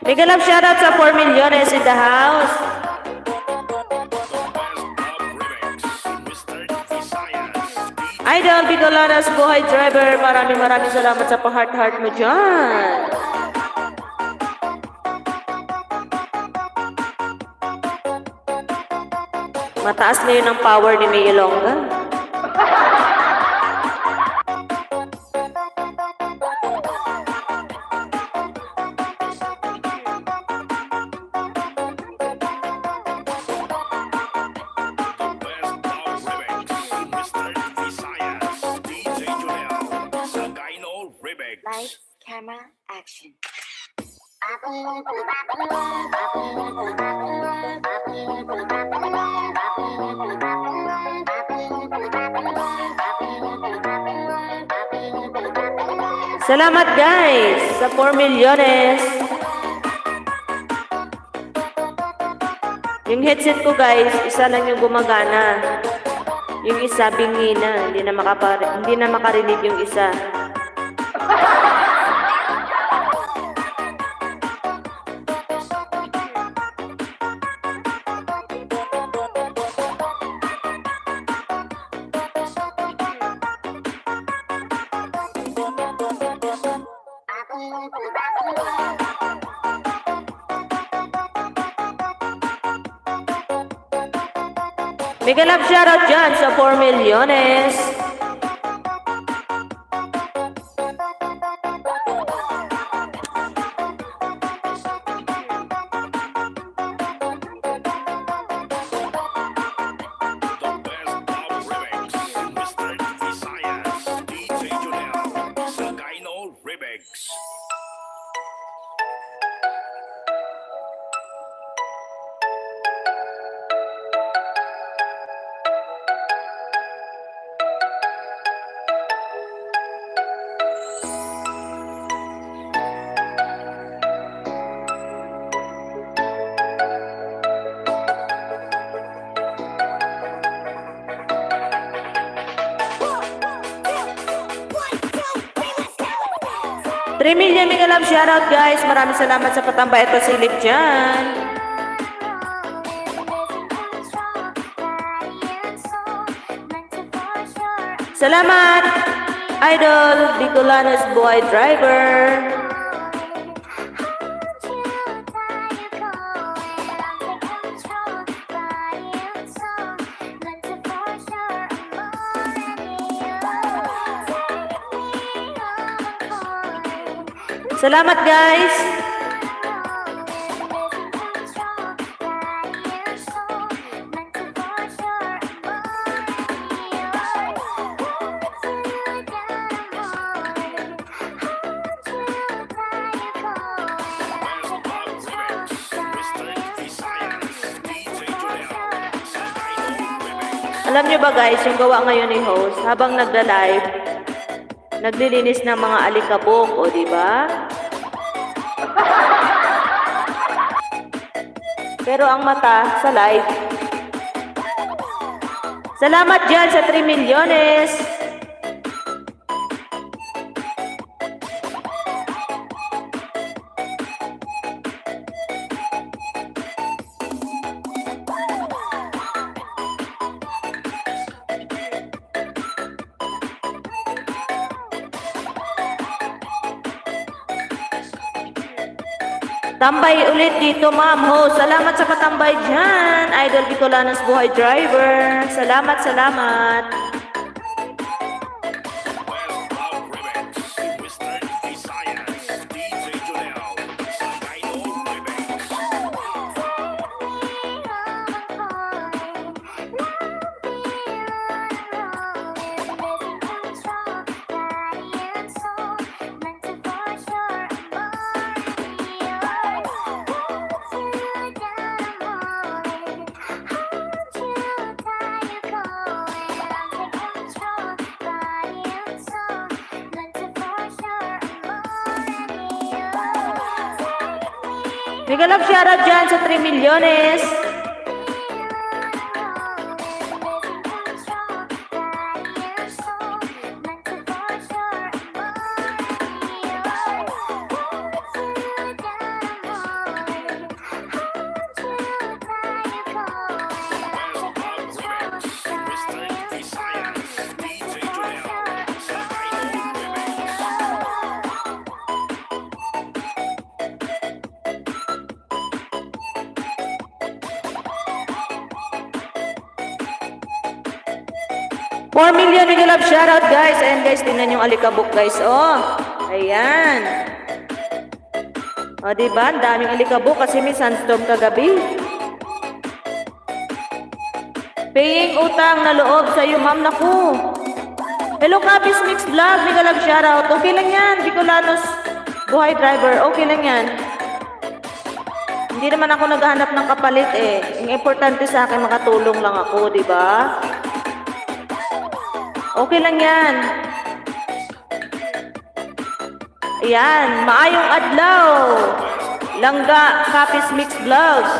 Mega love shoutout sa 4 milyones in the house. Idol Bicolanas Buhay Driver, maraming salamat sa pa-heart mo dyan. Mataas na yun ang power ni May Ilongga. Lights, camera, action. Salamat guys sa 4 milyones. Yung headset ko guys, isa lang yung gumagana. Yung isa bingi na, hindi na makarinig yung isa. Mega love shoutout dyan sa 4 milyones. $3 million mega love shoutout guys. Maraming salamat sa patambay at pasilip dyan. Salamat Idol Bicolanas Buhay Driver. Salamat guys. Alam nyo ba guys, yung gawa ngayon ni host, habang nagda-live, naglilinis ng mga alikabok, o diba? Pero ang mata sa live. Salamat dyan sa 3 milyones. Tambay ulit dito, ma'am. Ho, salamat sa patambay dyan. Idol Bicolanos Buhay Driver. Salamat, salamat. Mega love shoutout dyan sa 3 milyones. $4 million mega love shoutout guys. Ayan guys, tingnan yung alikabok guys. Oh, ayan. O diba, ang daming alikabok kasi may sandstorm kagabi. Paying utang na loob sa iyo, ma'am. Naku. Hello, Kapis Mix Vlog. Mega love shoutout. Okay lang yan. Bicolanos Buhay Driver. Okay lang yan. Hindi naman ako naghahanap ng kapalit eh. Ang importante sa akin, makatulong lang ako, diba? Okay lang yan. Ayan, maayong adlaw. Langga, Kapis Mix Vlogs.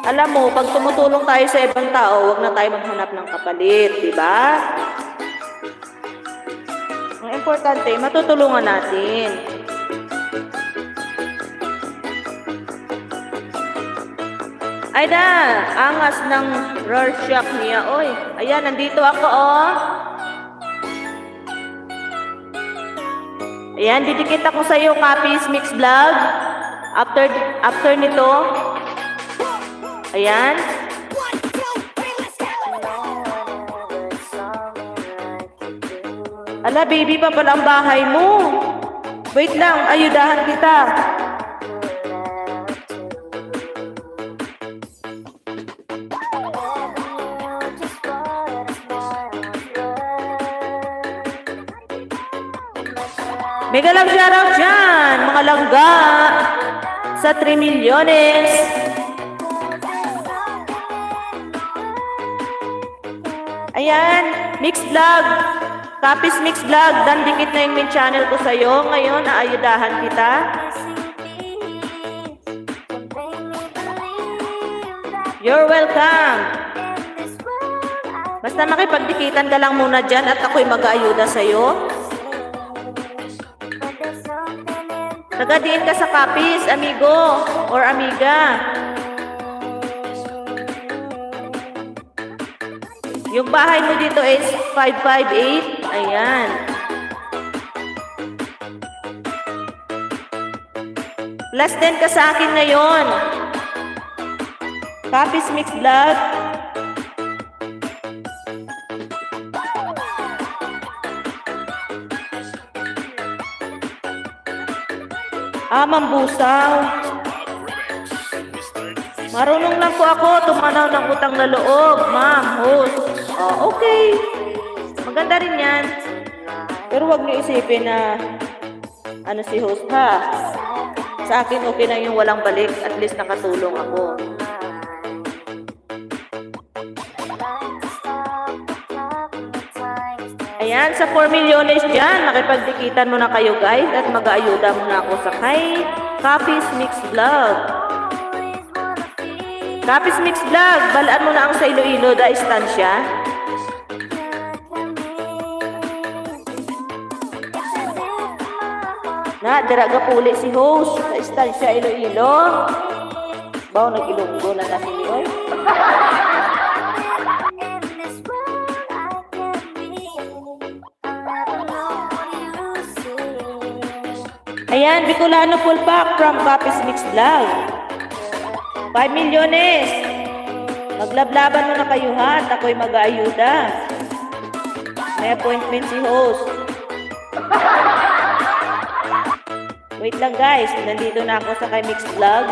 Alam mo, pag tumutulong tayo sa ibang tao, huwag na tayo maghanap ng kapalit, di ba? Ang importante, matutulungan natin. Ay na, angas ng Rorschach niya. Oy, ayan, nandito ako, oh. Ayan, didikit ako sa iyo, Kapis Mix Vlog. After nito, ayan. Ala, baby pa pala ang bahay mo. Wait lang, ayudahan kita. Mega love shoutout dyan, mga langga, sa 3 milyones. Ayan, Mix Vlog, Kapis Mix Vlog, dandikit na yung main channel ko sa'yo. Ngayon, aayudahan kita. You're welcome. Basta makipagdikitan ka lang muna dyan at ako'y mag-aayuda sa'yo. Nagadiin ka sa Kapis, amigo or amiga. Yung bahay mo dito is 558. Ayan. Plus 10 ka sa akin ngayon. Kapis Mix Vlog. Mambusaw. Marunong lang po ako tumanaw ng utang na loob, ma'am, host. Oh, okay. Maganda rin yan. Pero wag niyo isipin na ano si host ha. Sa akin okay na yung walang balik. At least nakatulong ako. Ayan, sa 4 milyones dyan, makipagdikitan mo na kayo guys at mag-aayuda mo na ako sa kay Kapis Mix Vlog. Kapis Mix Vlog, balaan mo na ang sa Iloilo da istansya. Na, diraga puli si host sa istansya Iloilo. Baw, nag-ilunggo na kasi ni Oy. Ayan, Bicolano full pack from Kapis Mix Vlog. 5 milyones. Maglablaban mo na kayo ha, at ako'y mag-aayuda. May appointment si host. Wait lang guys, nandito na ako sa kay Mix Vlog.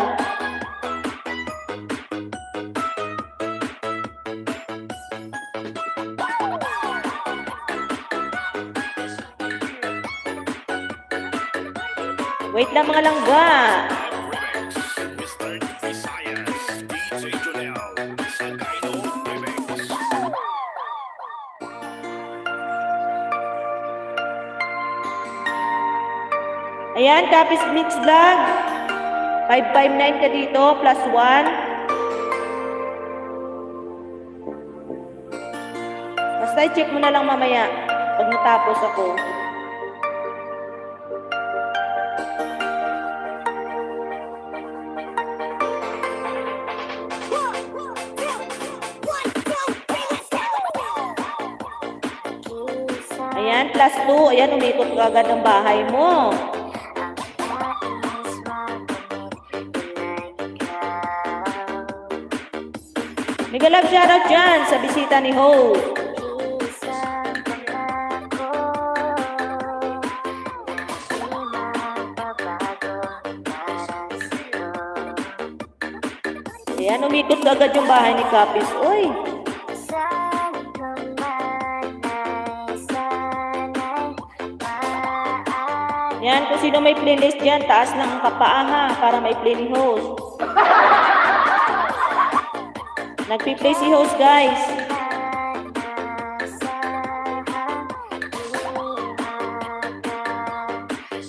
Wait lang mga langga. Mr. Visayas, DJ Jonel, sa Gaino Remix. Ayan, Kapis Mix Vlog. 559 ka dito, plus 1. Basta i-check mo na lang mamaya pag natapos ako. Ayan, plus 2. Ayan, umikot ka agad ang bahay mo. Mega love shoutout dyan sa bisita ni Ho. Ayan, umikot ka agad yung bahay ni Kapis. Uy! Yan, kung sino may playlist dyan, taas lang ang kapaa ha, para may play ni host. Nagpi-play si host, guys.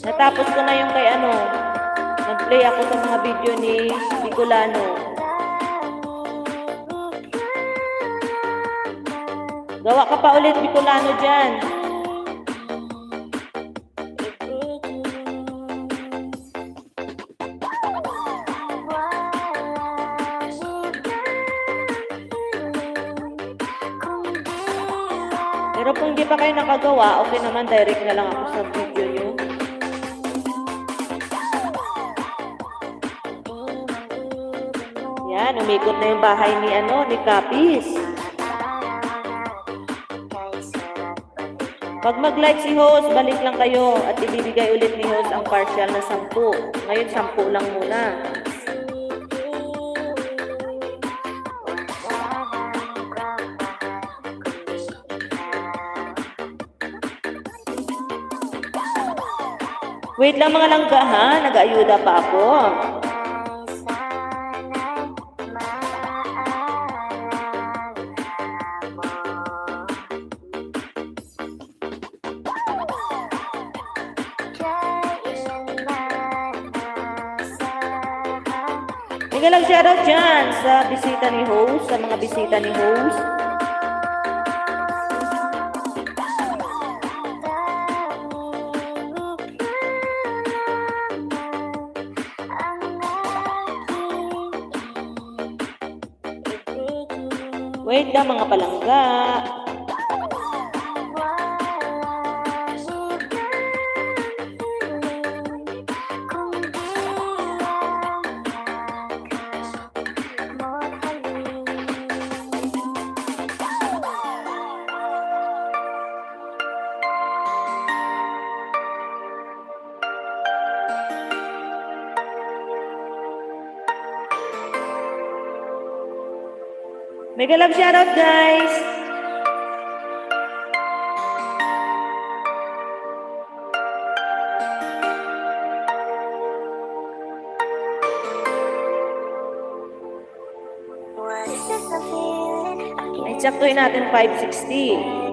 Natapos ko na yung kay ano, nag-play ako sa mga video ni Bicolano. Gawa ka pa ulit, Bicolano, dyan. Pero kung di pa kayo nakagawa, okay naman, direct na lang ako sa video nyo. Yan, umikot na yung bahay ni ni Kapis. Pag mag-like si host, balik lang kayo at ibibigay ulit ni host ang partial na 10. Ngayon, 10 lang muna. Wait lang mga langga ha, nag-ayuda pa ako. Mega lang shoutout dyan sa bisita ni host, sa mga bisita ni host. Wait lang mga palangga. Mega love shoutout guys! Ay, saktuhin natin 560.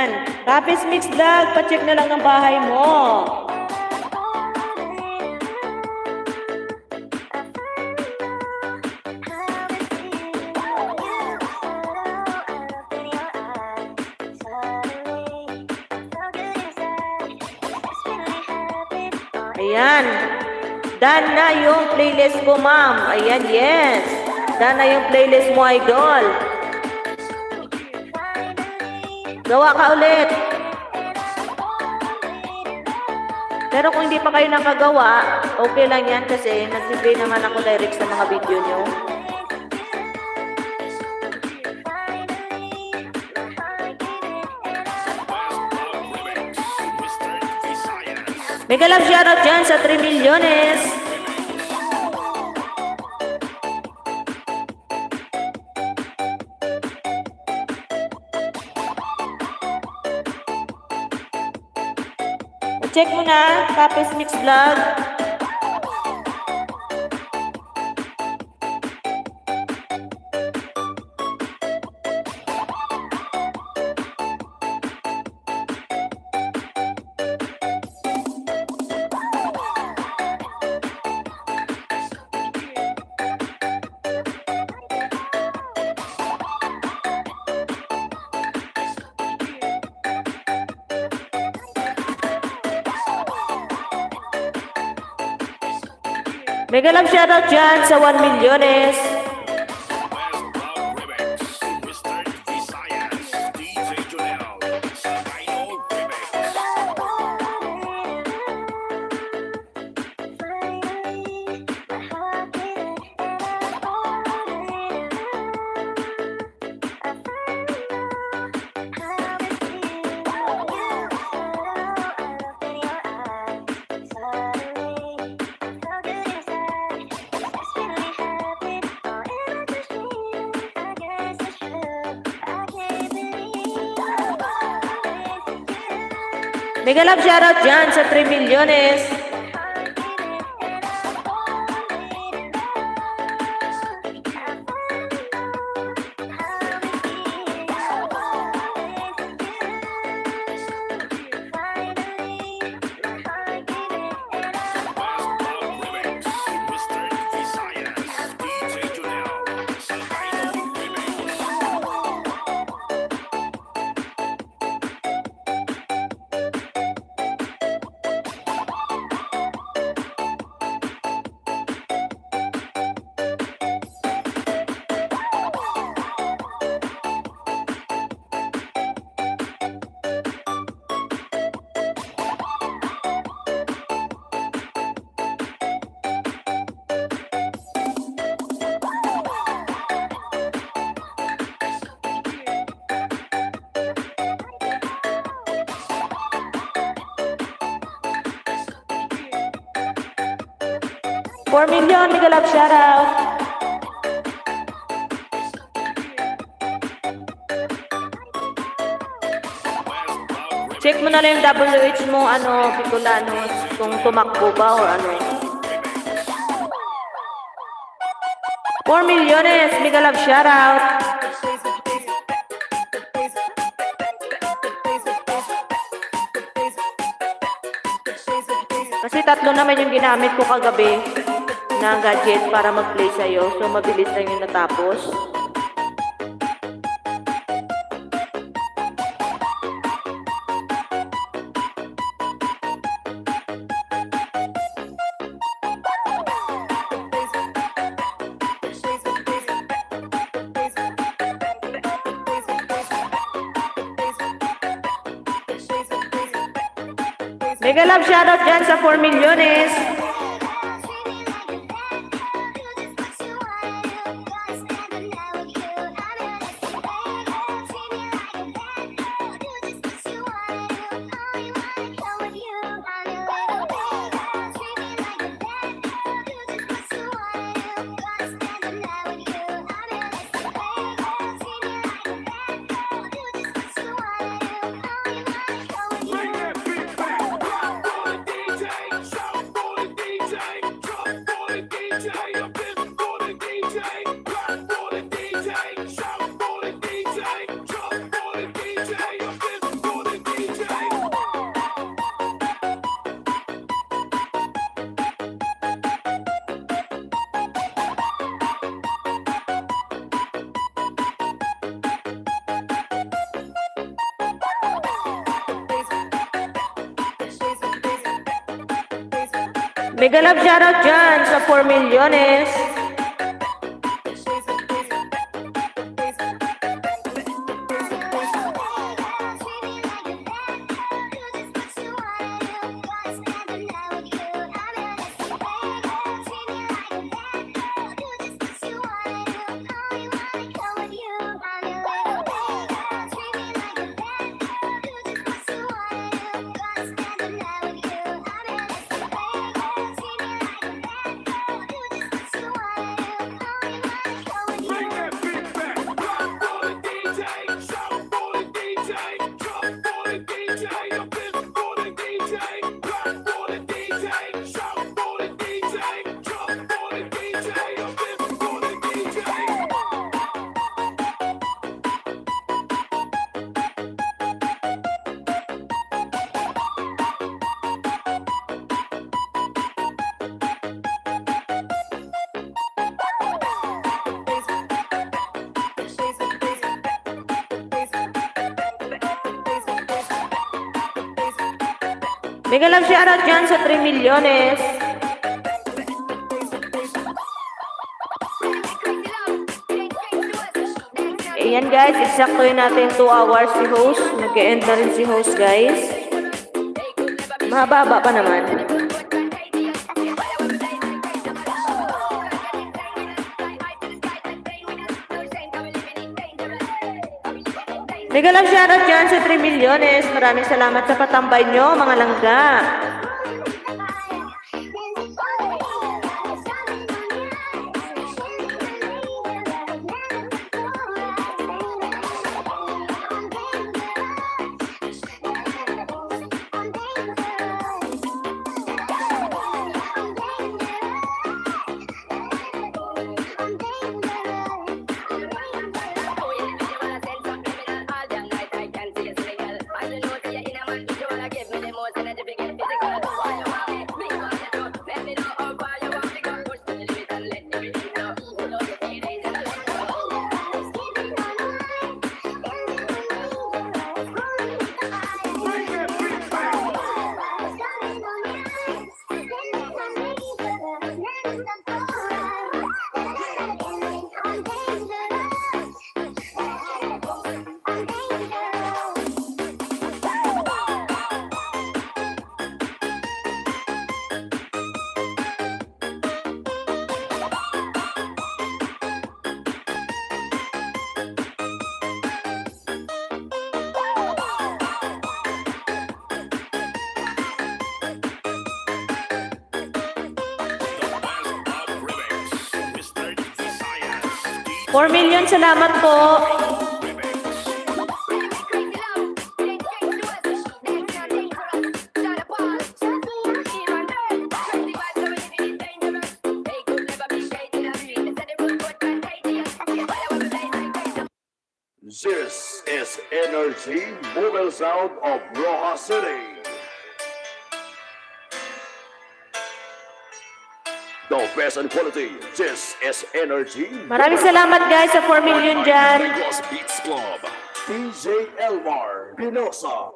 Ayan. Rapis Mix Vlog, pacheck na lang ang bahay mo. Ayan. Done na yung playlist ko, ma'am. Ayan, yes. Done na yung playlist mo, idol. Gawa ka ulit. Pero kung hindi pa kayo nakagawa, okay lang yan kasi nagbibigay naman ako direct sa mga video nyo. Mega love shoutout dyan sa 3 milyones. Check mo na, Rapis Mix Vlog. Mega love shoutout dyan sa 1 milyones. Mega love shoutout dyan sa 3 milyones. $4 million, mega love shoutout. Check mo na lang yung WH mo, Bicolano, kung tumakbo ba or ano. 4 milyones, mega love shoutout. Kasi 3 naman yung ginamit ko kagabi na gadget para mag-play sa'yo. So, mabilis lang yung natapos. Mega love shoutout dyan sa 4 milyones. Mega love shoutout dyan sa 4 milyones. Mega love shoutout dyan sa 3 milyones. Ayan guys, eksakto natin 2 hours si host. Mag-e-end na rin si host guys. Mahaba pa naman. Mega love shoutout dyan sa 3 milyones. Maraming salamat sa patambay nyo, mga langga. $4 million, salamat po. This is Energy Mobile Sound of Roja City. The best in quality. This is Energy. Maraming salamat guys sa 4 million dyan. Lagos Beats Club. DJ Elmar Pinosa.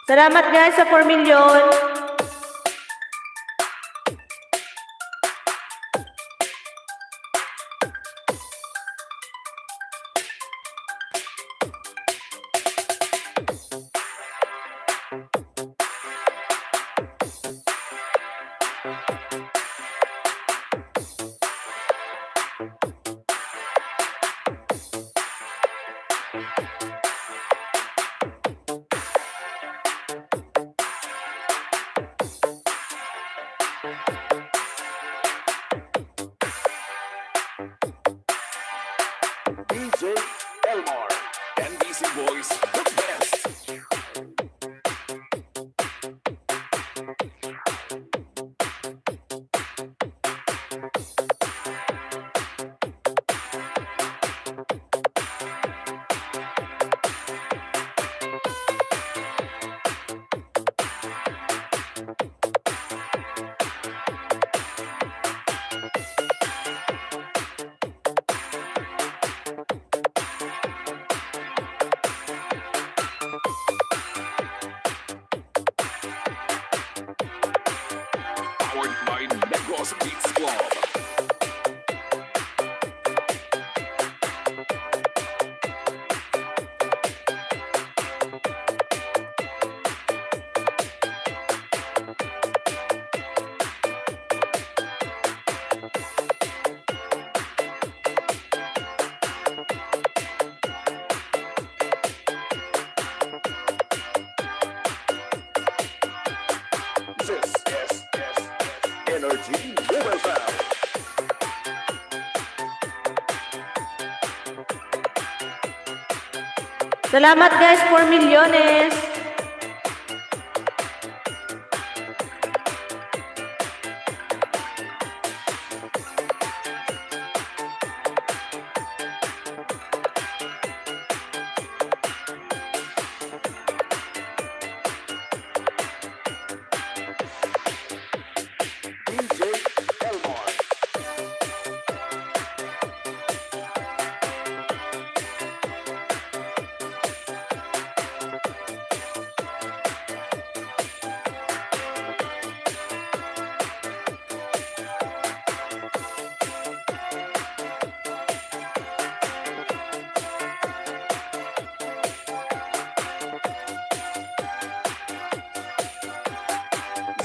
Salamat guys sa 4 million. DJ Elmar. NBC Boys, the best. Salamat guys, 4 milyones. DJ Elmar.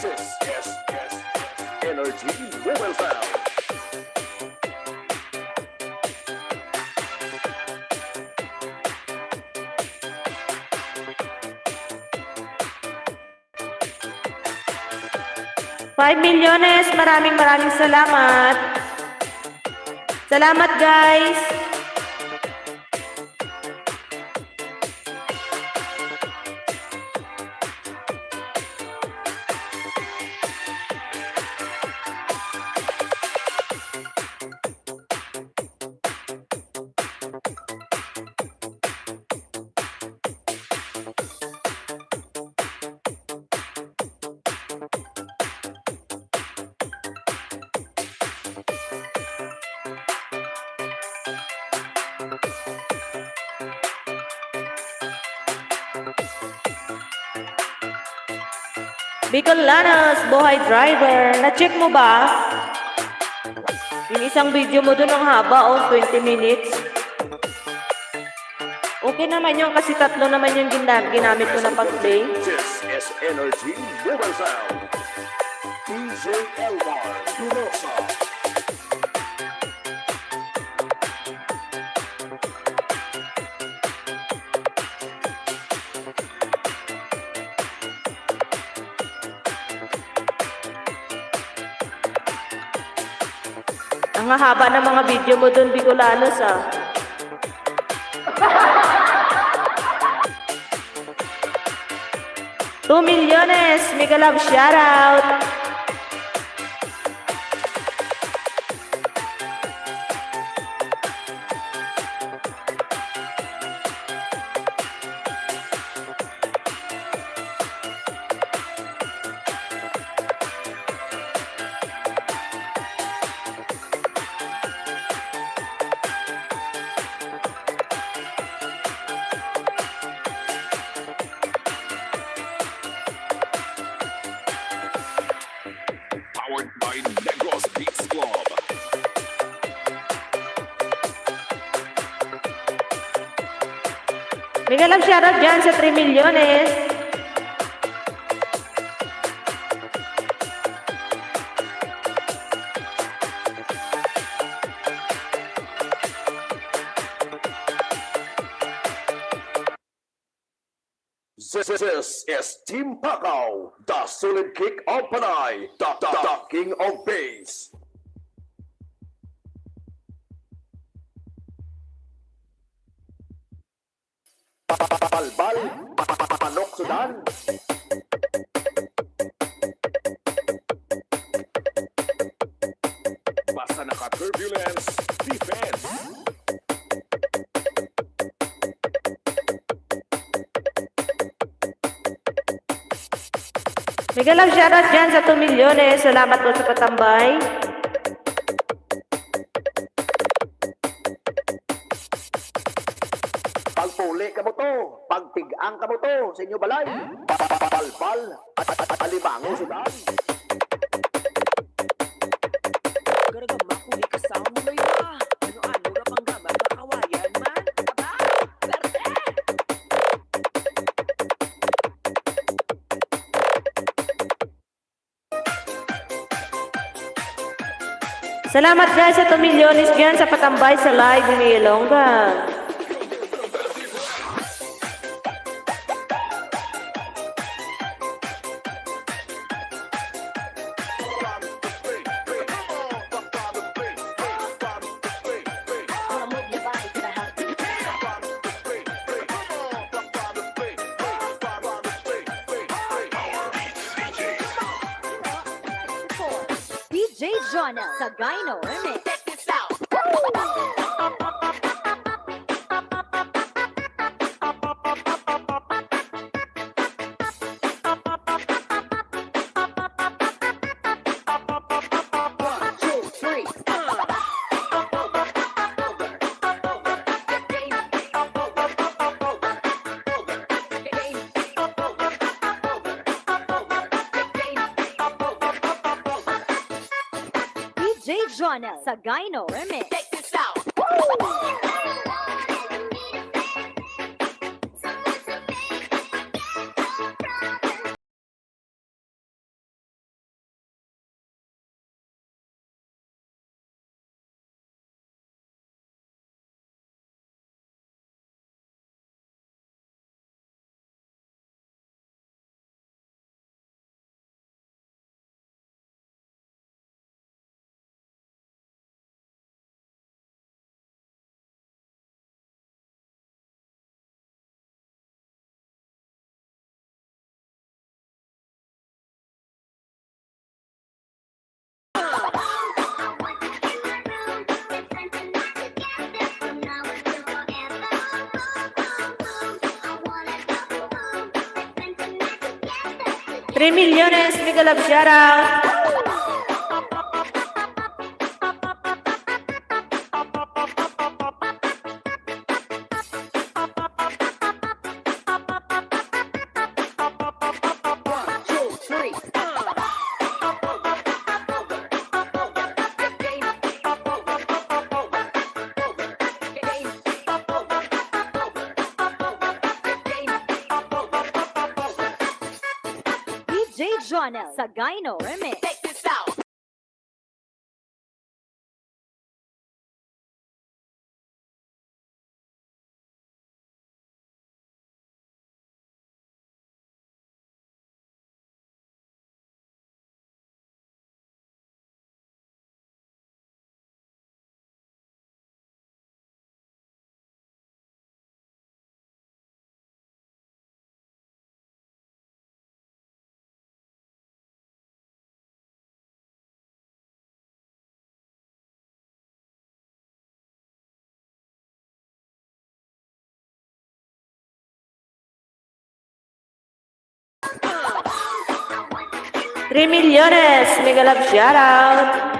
This is Energy Mobile Sound. Five milyones, maraming salamat. Salamat guys. Bicolanos, buhay driver. Na-check mo ba? Yung isang video mo dun ang haba, 20 minutes. Okay naman yun kasi tatlo naman yung ginamit ko na pag-play. This is Energy Mobile Sound. DJ Elmar Durosa. Ang haba ng mga video mo dun, Bicolanos ah. $2 milyones, mega love shoutout. Powered by Negros Beats Club. Mega love shoutout dyan sa 3 milyones. This is Team Pakaw, the solid kick of Panay, the king of bass. Balbal, Panok Sudan. Basta naka-turbulence, defense. Mega love shoutout dyan sa 2 milyones. Salamat po sa patambay. Pagpuli ka mo to, pagtigang ka mo to, sa inyo balay. Balbal, at alimango Sudan. Garaga makuli ka sa mo may pa. Ano-ano ra pang gamang kakawayan man. Aba, perte! Salamat guys sa 2 milyones dyan sa patambay sa live ni Ilongga. Jonah sa Gyno Remix. DJ Jonah sa Gyno Remix. 3 millones, mega love shoutout. DJ Jonah sa Gyno Remix. Three millones, mega love shoutout.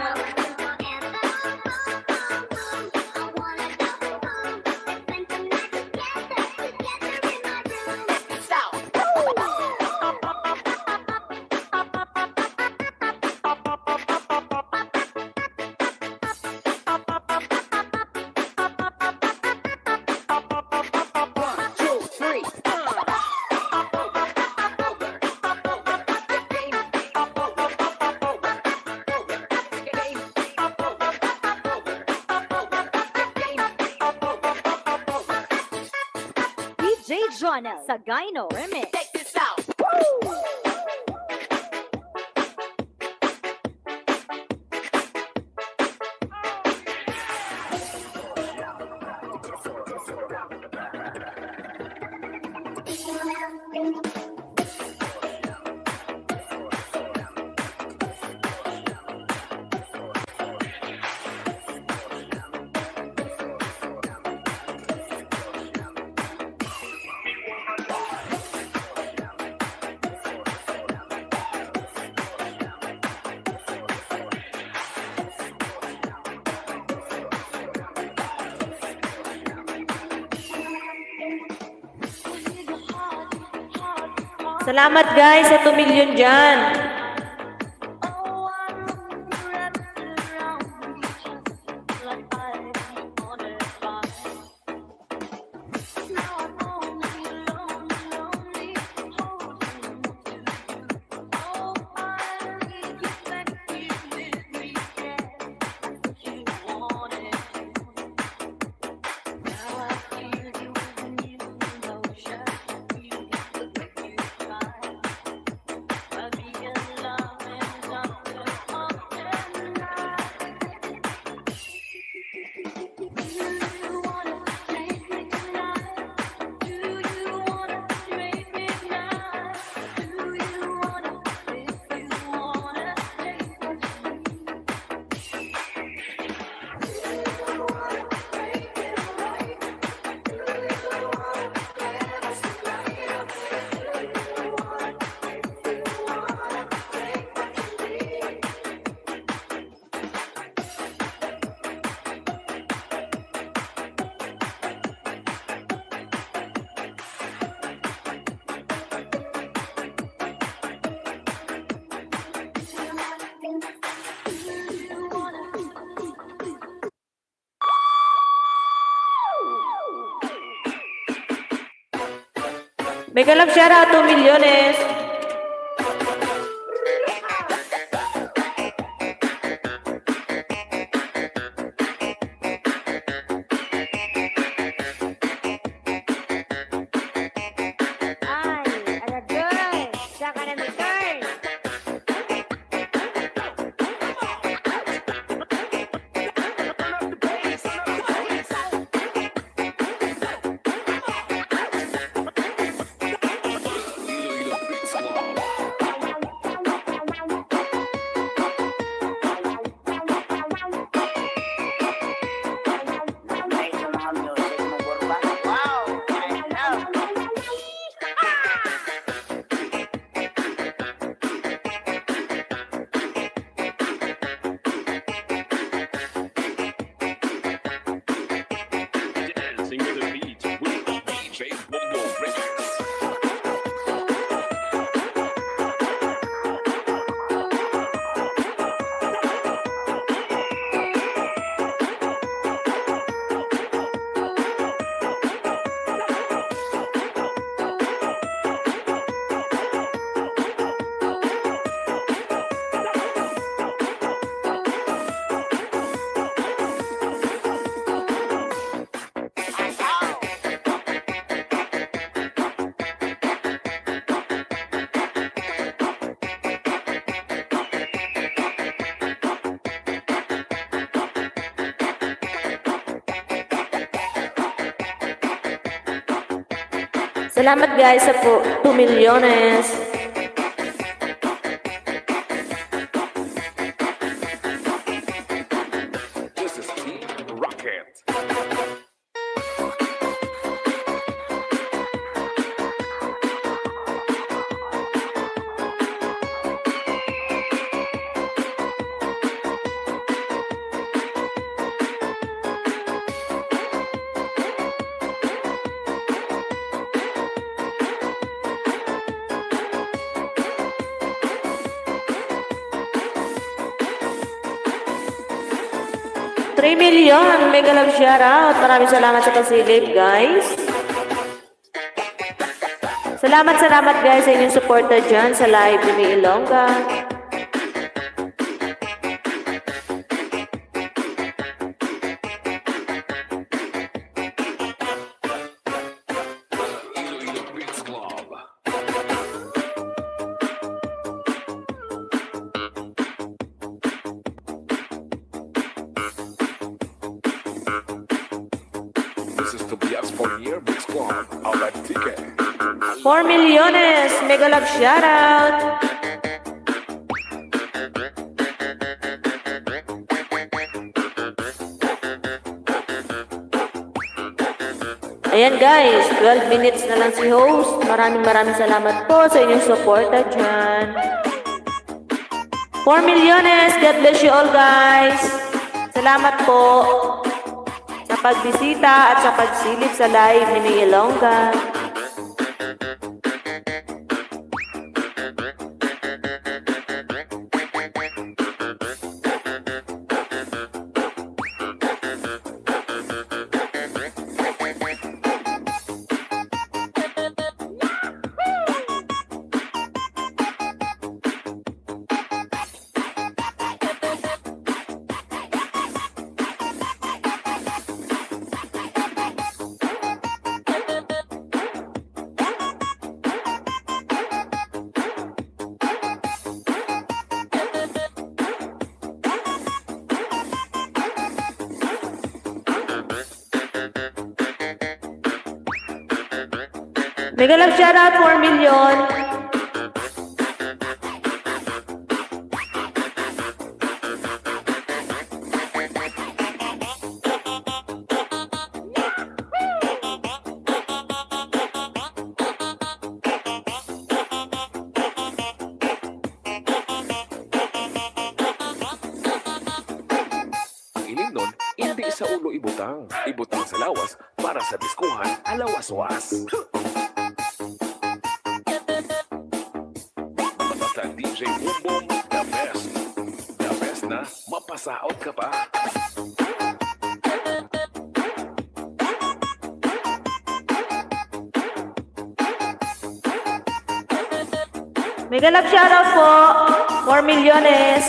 DJ Jonah sa Gyno Remix. Salamat guys sa 2 million dyan. Mega love shoutout 2 milyones. Ay, ala girl. Saka na may girl. Dancing to the beat with DJ Bobo Records. Salamat guys sa po 2 milyones. This is Keep Rocket. $3 million. Mega love shoutout. Maraming salamat sa pasilip, guys. Salamat guys sa inyong suporta dyan sa live ni Ilongga. Iloilo Beats Club. This is Tobias for Year Beats Club. Alright, ticket. 4 milyones. Mega love shoutout. Ayan guys, 12 minutes na lang si host. Maraming salamat po sa inyong suporta dyan. 4 milyones. God bless you all guys. Salamat po sa pagbisita at sa pagsilip sa live ni Ilongga. Mega love shoutout 4 million. Ang ilim nun, hindi sa ulo ibutang. Ibutang sa lawas para sa diskuhan alawas-was. Basta DJ Boom Boom, the best. The best na mapasaot ka pa. Mega love shoutout po. 4 milyones.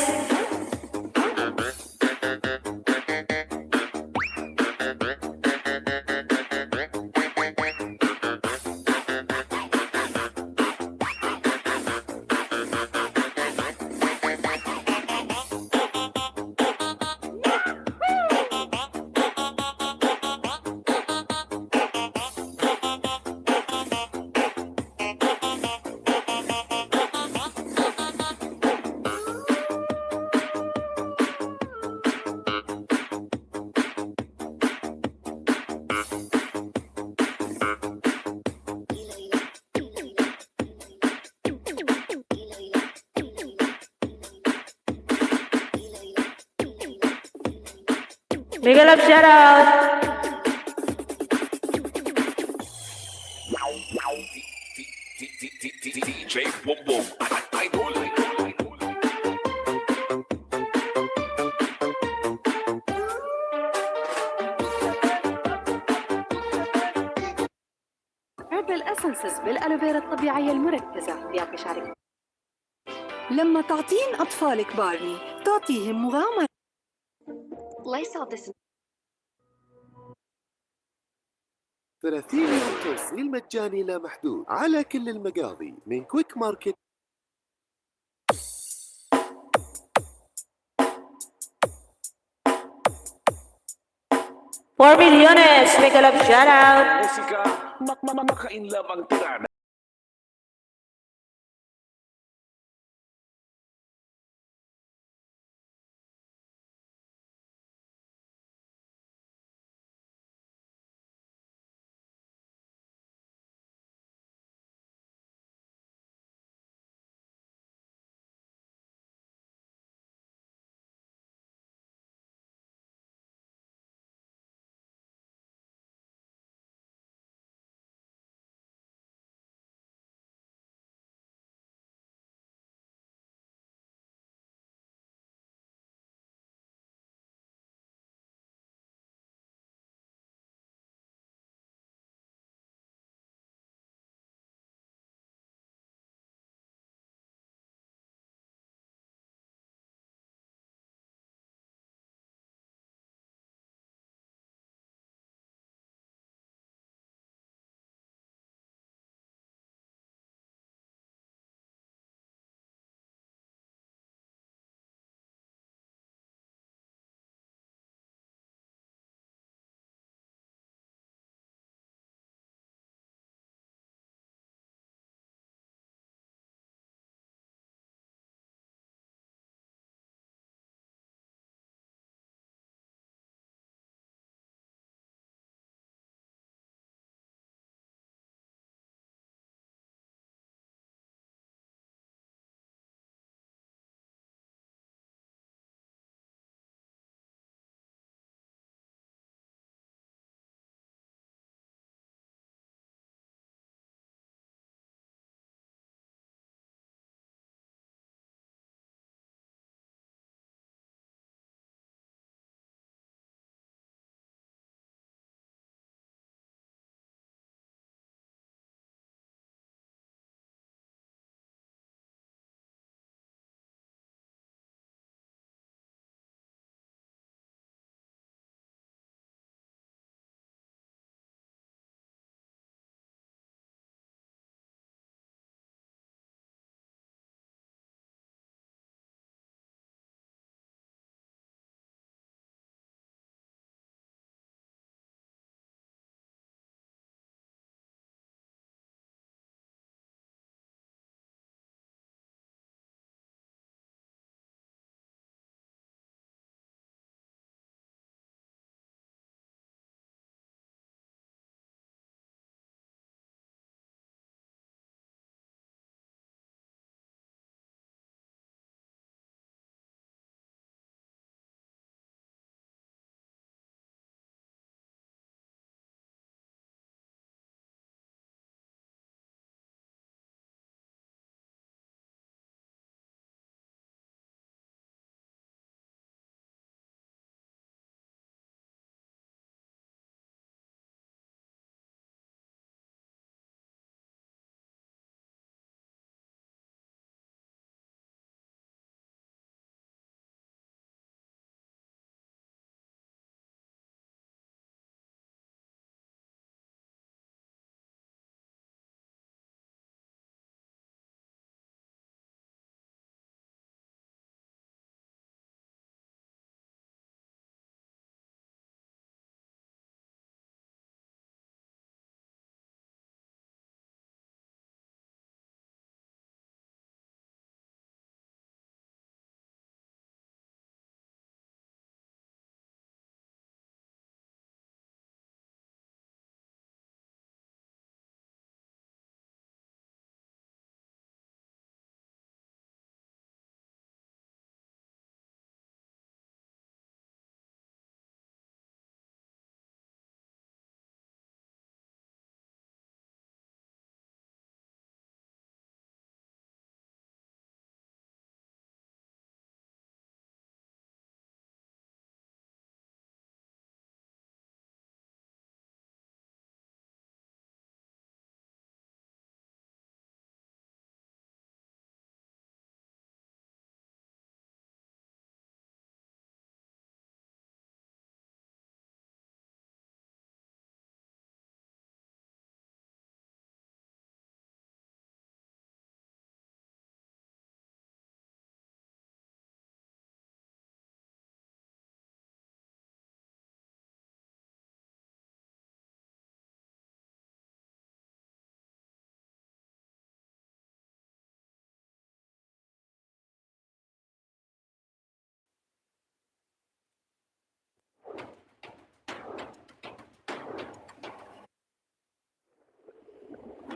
Mega love shoutout. DJ Boom Boom. Idol. هربل اسنسز بالالوفيرا الطبيعيه المركزه بيعطي شعرك. لما تعطين اطفالك بارني تعطيهم مغامره. ليس 30 يوم توصيل مجاني لا محدود على كل المقاضي من كويك ماركت. $4 milyones. Mega love shoutout. Musika, maka-inlove ang tirada.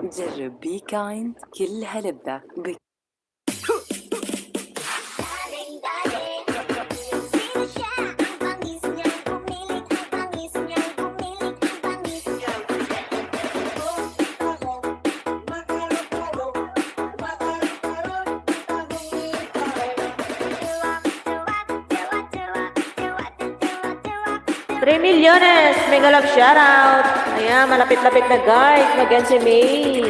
جرب بي كايند كلها لذة Three milyones! Mega love shoutout! Ayan, malapit-lapit na guys. Mag-end si May.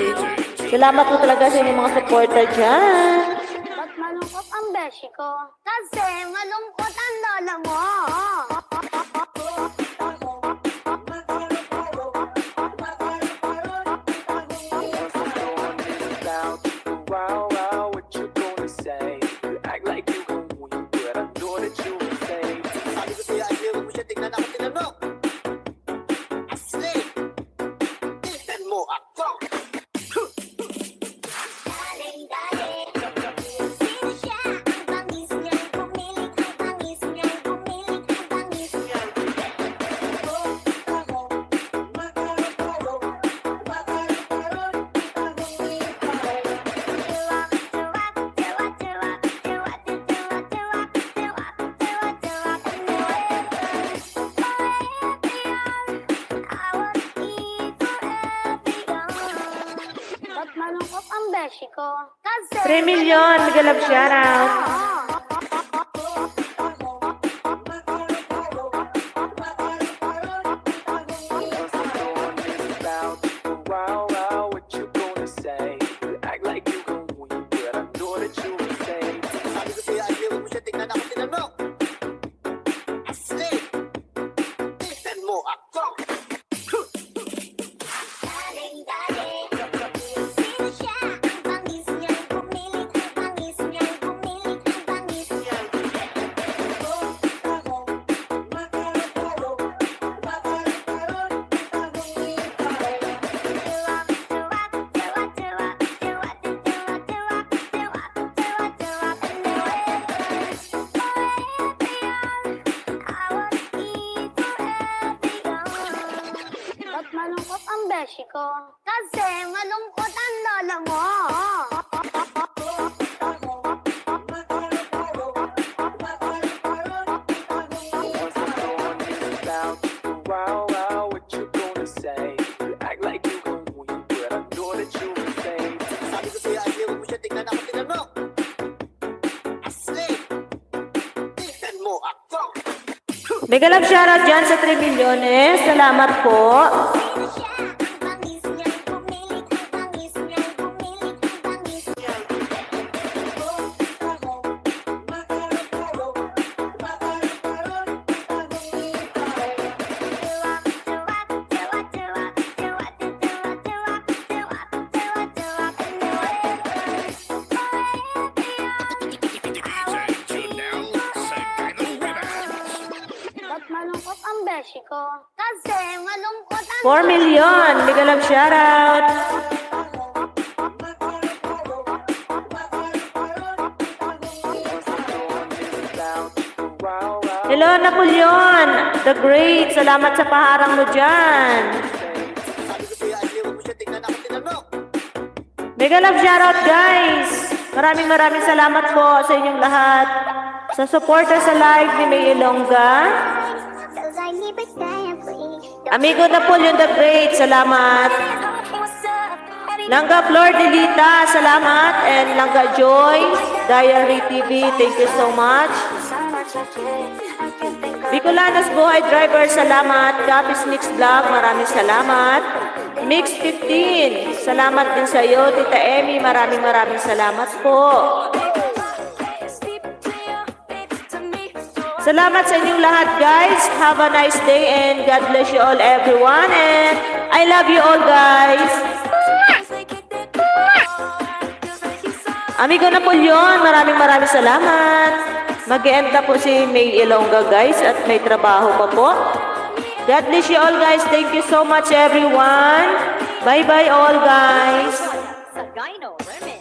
Salamat po talaga sa inyong mga supporter dyan. Ba't malungkot ang beshi ko? Kasi malungkot ang lola mo. Ba't malungkot ang beshi ko? Kasi 3 million! Mega love shoutout! Ba't malungkot ang beshi ko? Kasi malungkot ang lola mo. Mega love shoutout dyan sa 3 milyones. Salamat po. Ba't malungkot ang beshi ko? Kasi malungkot ang 4 million! Mega love shoutout! Hello, Napoleon! The Great! Salamat sa paharang mo dyan! Mega love shoutout, guys! Maraming salamat po sa inyong lahat. Sa supporter sa live ni May Ilongga. Amigo Napoleon the Great, salamat. Langga Flor Delita, salamat. And Langga Joy, Diary TV, thank you so much. Bicolanas Buhay Driver, salamat. Capis Mix Vlog, maraming salamat. Mix 15, salamat din sa iyo. Tita Emmy, maraming salamat po. Salamat sa inyong lahat, guys. Have a nice day and God bless you all, everyone. And I love you all, guys. Amigo Napoleon, maraming salamat. Mag-e-end na po si May Ilongga, guys, at may trabaho pa po. God bless you all, guys. Thank you so much, everyone. Bye-bye all, guys. Sa Gyno Remix.